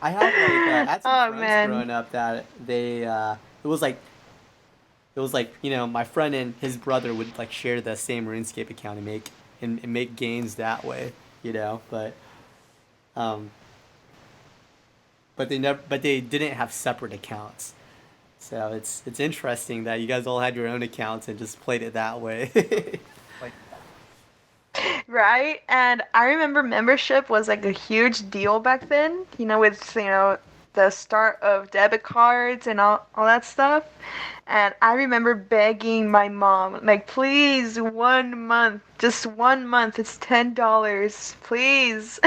I had I had some Oh friends man. growing up that it was like my friend and his brother would like share the same RuneScape account and make games that way, but um but they didn't have separate accounts. So it's interesting that you guys all had your own accounts and just played it that way. Like Right? And I remember membership was like a huge deal back then, with, the start of debit cards and all that stuff. And I remember begging my mom, like, please, 1 month, just 1 month, it's $10, please.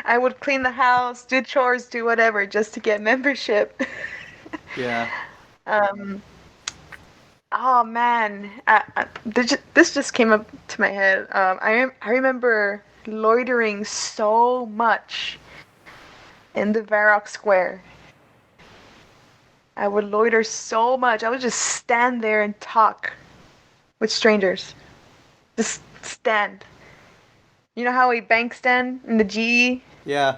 I would clean the house, do chores, do whatever, just to get membership. yeah. um, Oh man, this just came up to my head. I remember loitering so much in the Varrock Square. I would loiter so much. I would just stand there and talk with strangers. Just stand. You know how we bank stand in the GE Yeah.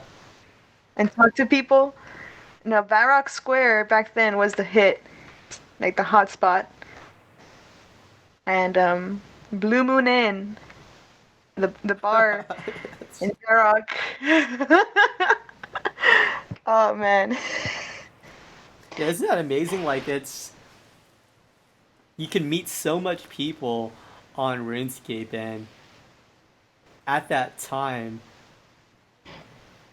and talk to people? No, Varrock Square back then was the hit, like the hot spot. And Blue Moon Inn, the bar in Varrock. Oh man. Yeah, isn't that amazing? Like you can meet so much people on RuneScape, and at that time,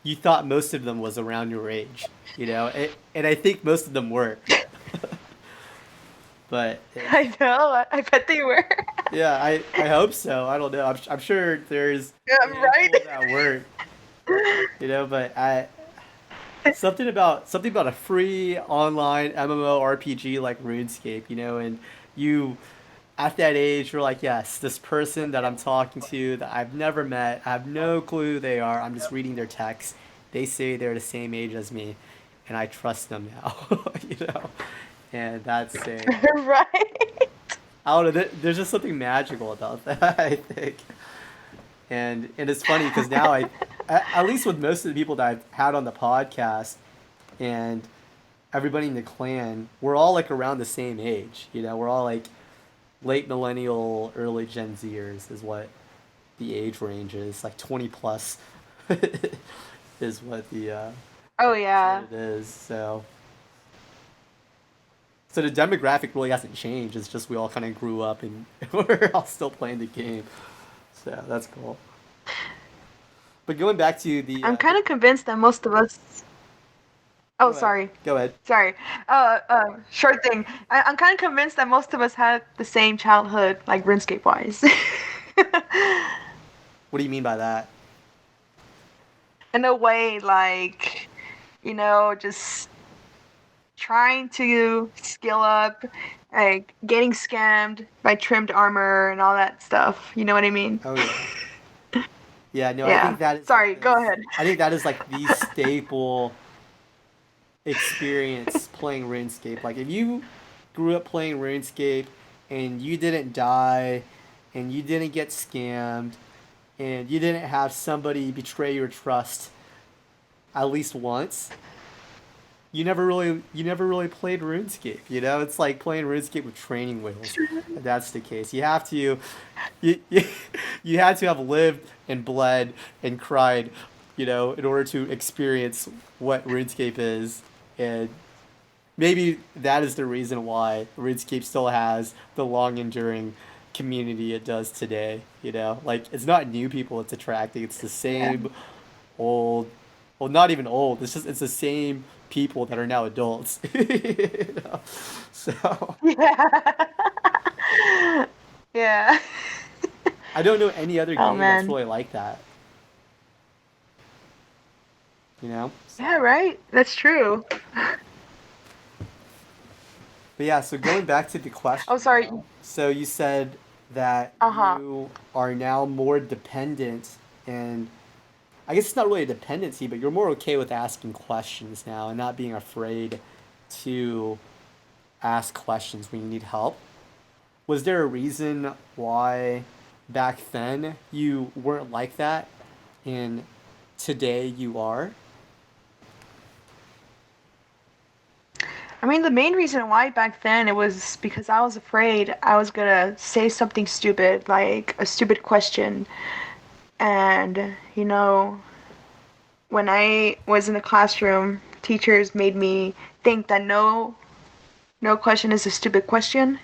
you thought most of them was around your age, and I think most of them were. But I know. I bet they were. yeah, I hope so. I don't know. I'm sure there's Yeah, a right. handful that weren't, but I something about a free online MMORPG like RuneScape, and you at that age you're like, yes, this person that I'm talking to that I've never met, I have no clue who they are. I'm just reading their text. They say they're the same age as me, and I trust them now. And that's a Right. I don't know. There's just something magical about that. I think, and it's funny because now at least with most of the people that I've had on the podcast, and everybody in the clan, we're all like around the same age. We're all like late millennial, early Gen Zers is what the age range is. Like 20 plus is what Oh is what yeah. it is. So the demographic really hasn't changed. It's just we all kind of grew up and we're all still playing the game. So that's cool. But going back to I'm kind of convinced that most of us. Oh, go ahead. sorry. Go ahead. Sorry. Short thing. I'm kind of convinced that most of us had the same childhood, like RuneScape wise. What do you mean by that? In a way, like, just trying to skill up, like getting scammed by trimmed armor and all that stuff. You know what I mean? Oh yeah. Yeah, no, I Yeah. think that is like Sorry, go ahead. I think that is like the staple experience playing RuneScape. Like if you grew up playing RuneScape and you didn't die and you didn't get scammed and you didn't have somebody betray your trust at least once, you never really played RuneScape. It's like playing RuneScape with training wheels. If that's the case. You you had to have lived and bled and cried, in order to experience what RuneScape is. And maybe that is the reason why RuneScape still has the long enduring community it does today. Like it's not new people it's attracting. It's the Yeah. same old, well, not even old. It's the same people that are now adults. So Yeah. Yeah. I don't know any other Oh game that's man. really like that. You know. Yeah, right. That's true. But yeah, so going back to the Oh, question sorry. though. So you said that Uh-huh. you are now more dependent, and I guess it's not really a dependency, but you're more okay with asking questions now and not being afraid to ask questions when you need help. Was there a reason why back then you weren't like that? And today you are? I mean, the main reason why back then it was because I was afraid I was gonna say something stupid, like a stupid question. And, when I was in the classroom, teachers made me think that no question is a stupid question,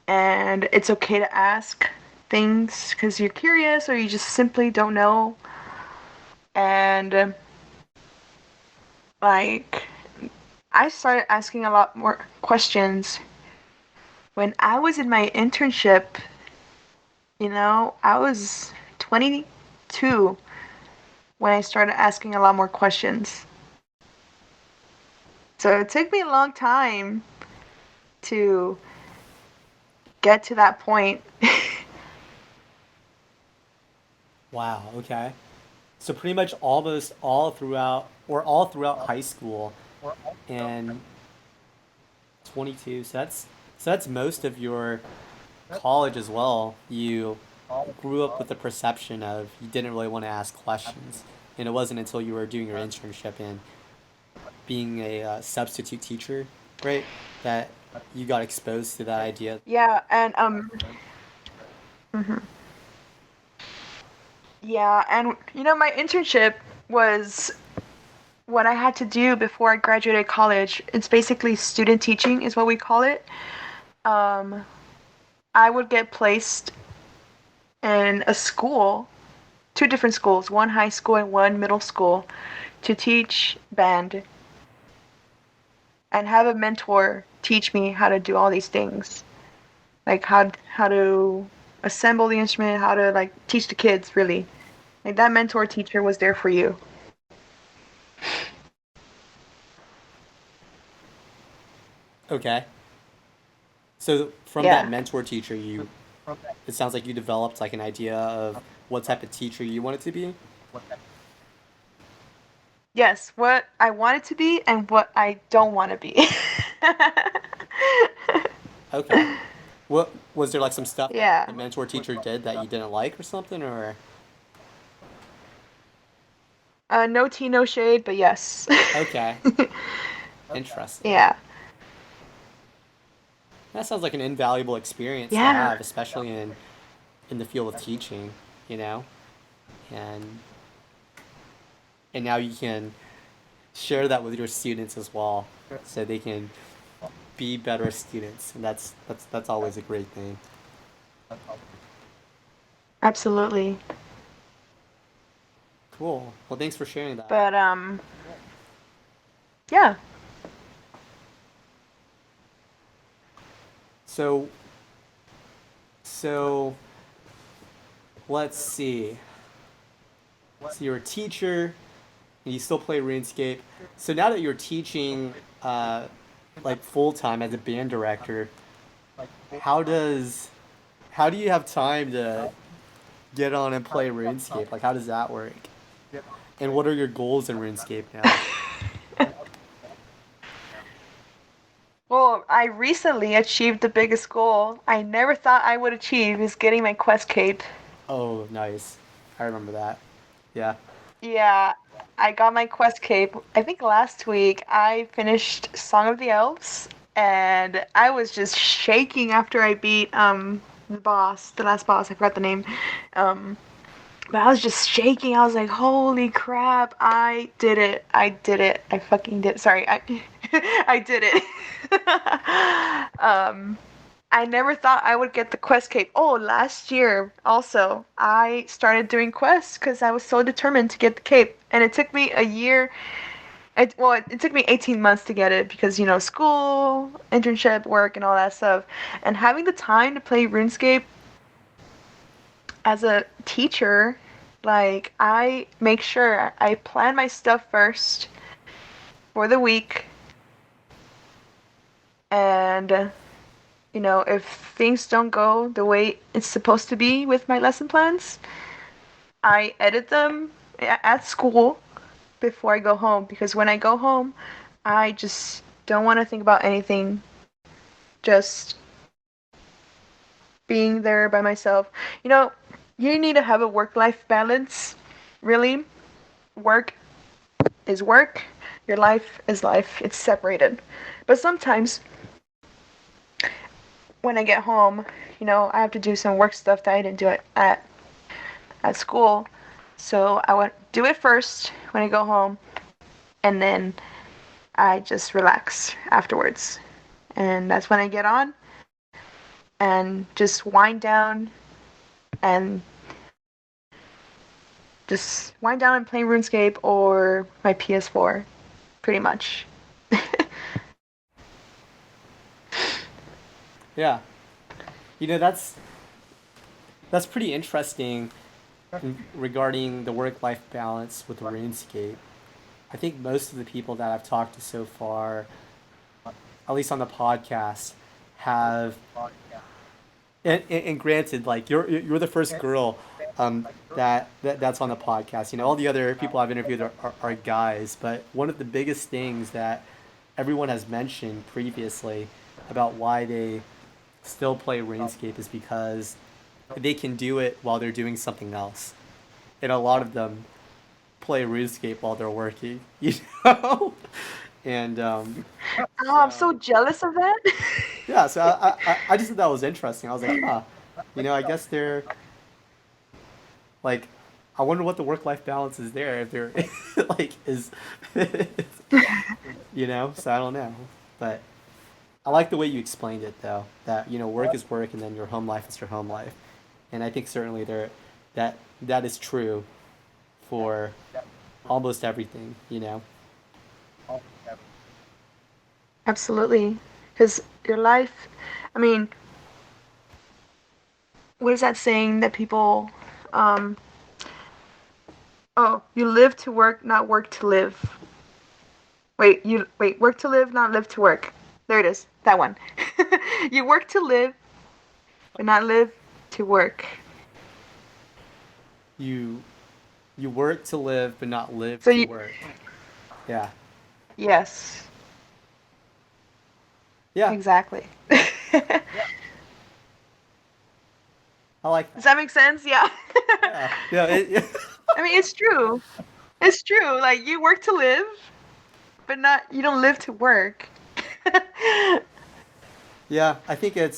and it's okay to ask things because you're curious or you just simply don't know. And like I started asking a lot more questions when I was in my internship. I was 22 when I started asking a lot more questions. So it took me a long time to get to that point. Wow, okay. So pretty much almost all throughout high school and 22. So that's most of your college as well. You grew up with the perception of you didn't really want to ask questions. And it wasn't until you were doing your internship and being a substitute teacher, right, that you got exposed to that idea. Yeah, and mhm. Yeah, and my internship was what I had to do before I graduated college. It's basically student teaching is what we call it. Um, I would get placed in a school, two different schools, one high school and one middle school, to teach band and have a mentor teach me how to do all these things, like how to assemble the instrument, how to like teach the kids really. Like that mentor teacher was there for you. Okay. So from that Yeah. mentor teacher, it sounds like you developed like an idea of what type of teacher you wanted to be. Yes, what I want it to be and what I don't want to be. Okay. What was there like some stuff that Yeah. the mentor teacher did that you didn't like or something or No tea, no shade, but yes. okay. Interesting. Yeah. That sounds like an invaluable experience to Yeah. have, especially in the field of teaching, you know? And and now you can share that with your students as well so they can be better students. And that's always a great thing. Absolutely. Cool. Well, thanks for sharing that. But yeah. So so let's see. So you're a teacher and you still play RuneScape. So now that you're teaching like full time as a band director, how does how do you have time to get on and play RuneScape? Like how does that work? And what are your goals in RuneScape now? Well, I recently achieved the biggest goal I never thought I would achieve is getting my quest cape. Oh, nice. I remember that. Yeah. Yeah, I got my quest cape. I think last week I finished Song of the Elves and I was just shaking after I beat the last boss, I forgot the name. Um but I was just shaking. I was like, "Holy crap, I did it. I did it. I fucking did. Sorry. I I did it." um I never thought I would get the quest cape. Oh, last year also, I started doing quests because I was so determined to get the cape. And it took me a year. It took me 18 months to get it because, school, internship, work, and all that stuff. And having the time to play RuneScape as a teacher, like, I make sure I plan my stuff first for the week. And if things don't go the way it's supposed to be with my lesson plans, I edit them at school before I go home because when I go home, I just don't want to think about anything. Just being there by myself. You know, you need to have a work-life balance. Really, work is work. Your life is life. It's separated. But sometimes when I get home, I have to do some work stuff that I didn't do at school. So I would do it first when I go home, and then I just relax afterwards. And that's when I get on and just wind down and play RuneScape or my PS4, pretty much. Yeah. That's pretty interesting regarding the work-life balance with RuneScape. I think most of the people that I've talked to so far, at least on the podcast, have and granted, like you're the first girl that's on the podcast. All the other people I've interviewed are guys, but one of the biggest things that everyone has mentioned previously about why they still play RuneScape is because they can do it while they're doing something else. And a lot of them play RuneScape while they're working, know? And Oh, I'm so jealous of that. yeah, so I just thought that was interesting. I was like, huh, I guess they're like, I wonder what the work life balance is there if they're like is, So I don't know, but I like the way you explained it though. That work is work, and then your home life is your home life, and I think certainly that is true for almost everything. Absolutely. Because your life, I mean, what is that saying that people, um, oh, you live to work, not work to live. Wait, work to live, not live to work. There it is, that one. You work to live, but not live to work. You you work to live, but not live So to you, work. Yeah, yes, yeah, exactly. I like Does that. that make sense? Yeah. Yeah, yeah, I mean, it's true. It's true. Like you work to live, but not you don't live to work. yeah. I think that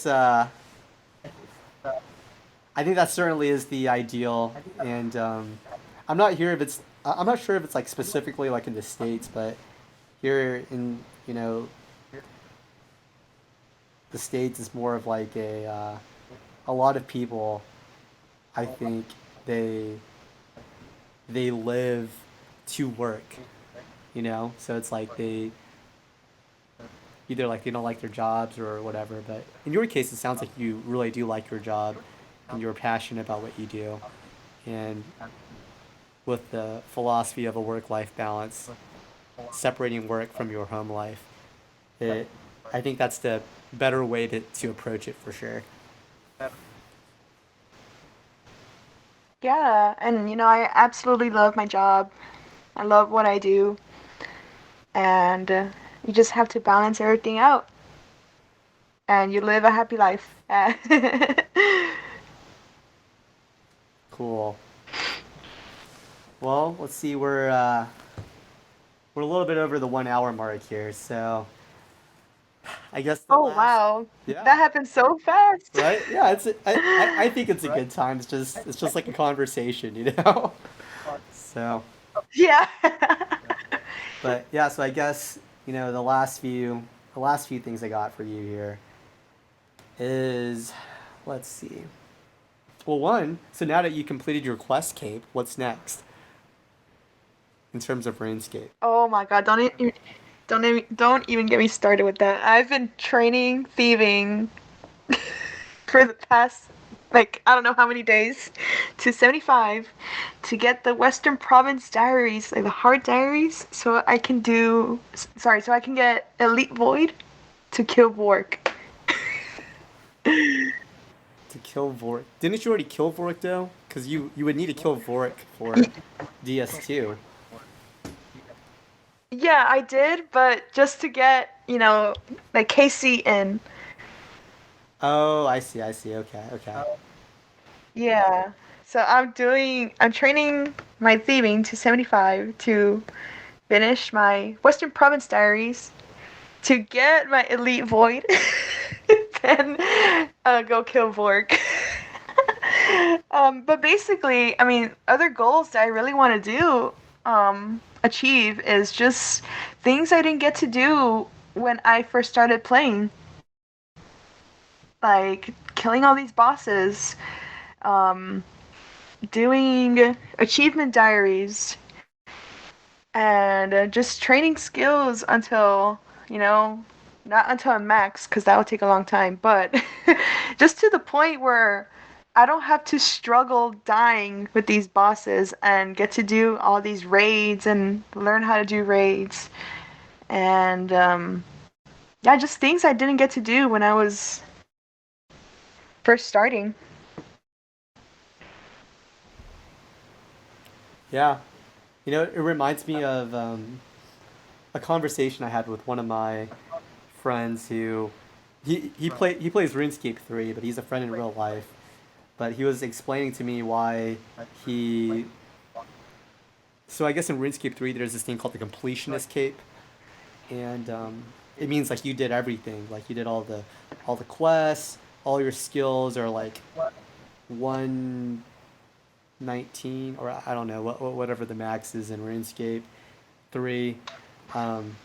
certainly is the ideal, and I'm not sure if it's like specifically like in the states, but here in the states is more of like a lot of people. I think they they live to work, so it's like they either like they don't like their jobs or whatever. But in your case, it sounds like you really do like your job and you're passionate about what you do. And with the philosophy of a work life balance, separating work from your home life, it, I think that's the better way to approach it for sure. Yeah, and I absolutely love my job. I love what I do, and you just have to balance everything out, and you live a happy life. Cool. Well, let's see. We're a little bit over the 1 hour mark here, so I guess the Oh last. wow, that Yeah. happened so fast. Right? Yeah, I think it's a good time. It's just like a conversation. So, Yeah. but yeah, so I guess, the last few things I got for you here is, let's see. Well, one, so now that you completed your quest cape, what's next in terms of RuneScape? Oh my God, don't even get me started with that. I've been training thieving for the past like I don't know how many days to 75 to get the Western Province diaries, like the hard diaries, so I can so I can get Elite Void to kill Vork. To kill Vorik. Didn't you already kill Vorik though? Because you would need to kill Vorik for DS2. Yeah, I did, but just to get, like KC in. Oh, I see, I see. Okay, okay. Yeah. So I'm training my thieving to 75 to finish my Western Province Diaries, to get my Elite Void, then go kill Vork. But basically, I mean, other goals that I really want to do, achieve, is just things I didn't get to do when I first started playing. Like, killing all these bosses, um, doing achievement diaries, and just training skills until, you know, not until I'm max, because that would take a long time, but just to the point where I don't have to struggle dying with these bosses and get to do all these raids and learn how to do raids. And yeah, just things I didn't get to do when I was first starting. Yeah. You know, it reminds me of a conversation I had with one of my friends who he plays RuneScape 3, but he's a friend in real life. But he was explaining to me why he so I guess in RuneScape 3 there's this thing called the completionist cape, and it means like you did everything, like you did all the quests, all your skills are like 119, or I don't know whatever the max is in RuneScape 3. Um,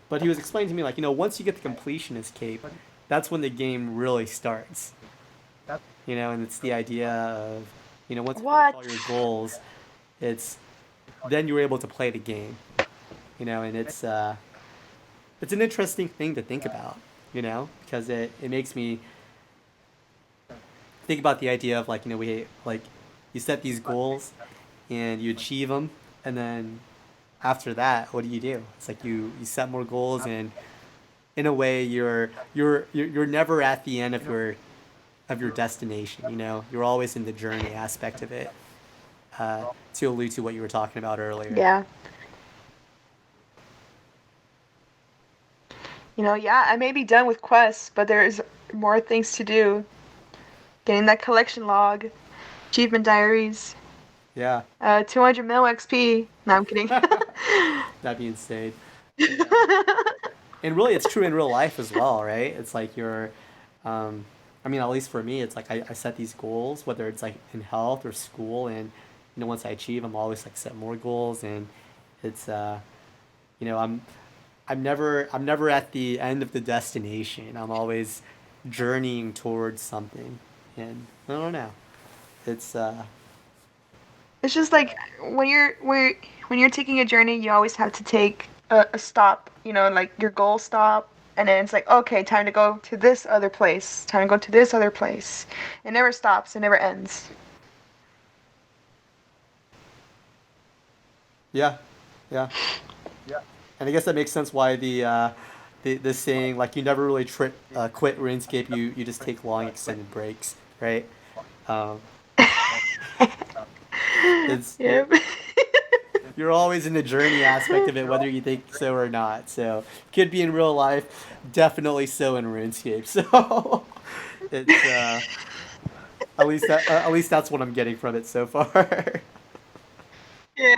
but he was explaining to me, like, once you get the completionist cape, that's when the game really starts. And it's the idea of, once you finish What? all your goals, it's then you're able to play the game. And it's an interesting thing to think about, because it makes me think about the idea of, like, we like you set these goals and you achieve them, and then after that, what do? It's like you set more goals, and in a way you're never at the end of your destination. You're always in the journey aspect of it. To allude to what you were talking about earlier. Yeah. Yeah, I may be done with quests, but there's more things to do. Getting that collection log, achievement diaries, Yeah. 200 mil XP. No, I'm kidding. That'd be insane. Yeah. And really, it's true in real life as well, right? It's like um, I mean, at least for me, it's like I set these goals, whether it's like in health or school, and once I achieve, I'm always like set more goals, and it's you know, I'm never at the end of the destination. I'm always journeying towards something, and I don't know. It's It's just like when you're taking a journey, you always have to take a stop. Like your goal stop, and then it's like, okay, time to go to this other place. Time to go to this other place. It never stops. It never ends. yeah, yeah. And I guess that makes sense why the saying, like, you never really quit RuneScape. You just take long extended breaks, right? Um, it's Yep. you're always in the journey aspect of it, whether you think so or not. So could be in real life, definitely so in RuneScape. So it's at least that's what I'm getting from it so far. Yeah.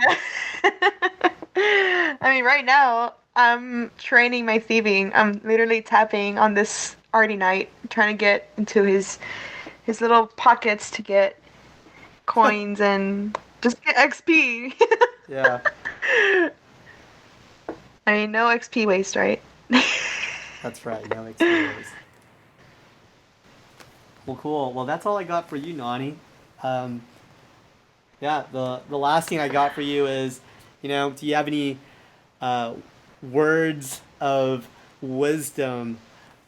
I mean, right now I'm training my thieving. I'm literally tapping on this Artie Knight, trying to get into his little pockets to get coins and just get XP. Yeah, I mean, no XP waste, right? that's right. No experience. Well, cool. Well, that's all I got for you, Nani. Um, yeah, the last thing I got for you is, do you have any uh, words of wisdom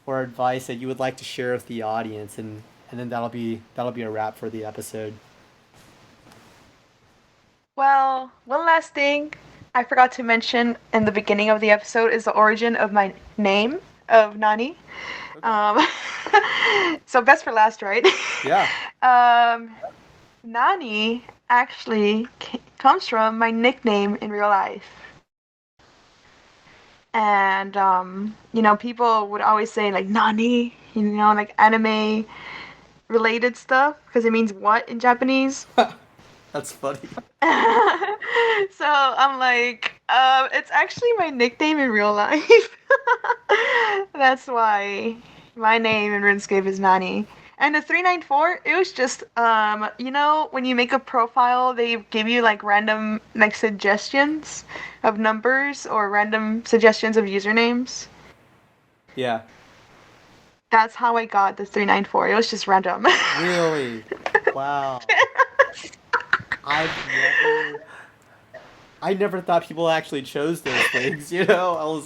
or advice that you would like to share with the audience, and then that'll be a wrap for the episode. Well, one last thing I forgot to mention in the beginning of the episode is the origin of my name of Nani. Okay. Um, so best for last, right? Yeah. um, Nani actually comes from my nickname in real life. And, people would always say, like, Nani, like anime related stuff, because it means what in Japanese. That's funny. So I'm like, it's actually my nickname in real life. That's why my name in RuneScape is Nani. And the 394, it was just, when you make a profile, they give you like random like suggestions of numbers or random suggestions of usernames. Yeah. That's how I got the 394. It was just random. Really? Wow. I've never I never thought people actually chose those things, you know?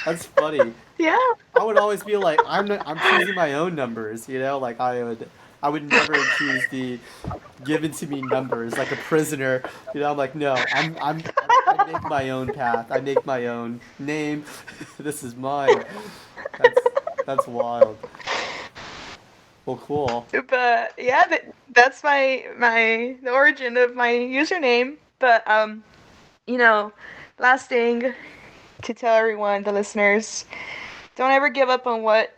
That's funny. Yeah. I would always be like, I'm choosing my own numbers, you know? Like I would never choose the given to me numbers like a prisoner. You know, I'm like, no, I make my own path. I make my own name. This is mine. That's that's wild. Well, cool. But yeah, that's the origin of my username. But you know, last thing to tell everyone, the listeners, don't ever give up on what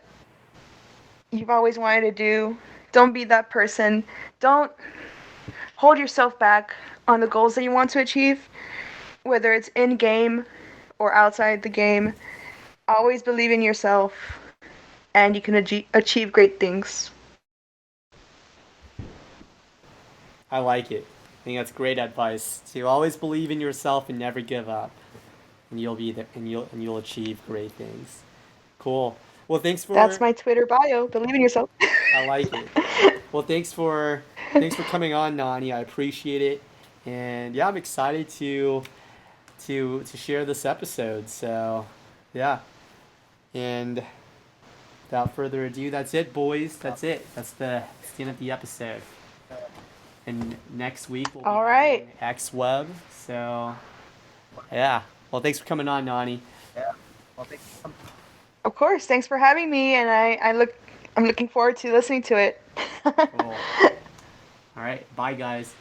you've always wanted to do. Don't be that person. Don't hold yourself back on the goals that you want to achieve, whether it's in game or outside the game. Always believe in yourself, and you can achieve great things. I like it. I think that's great advice. To always believe in yourself and never give up, and you'll be there, and you'll achieve great things. Cool. Well, That's my Twitter bio. Believe in yourself. I like it. Well, thanks for coming on, Nani. I appreciate it, and yeah, I'm excited to share this episode. So, yeah, and without further ado, that's it, boys. That's it. That's the end of the episode. And next week we'll be All having right. X Web. So, yeah. Well, thanks for coming on, Nani. Of course. Thanks for having me, and I'm looking forward to listening to it. Cool. All right. Bye, guys.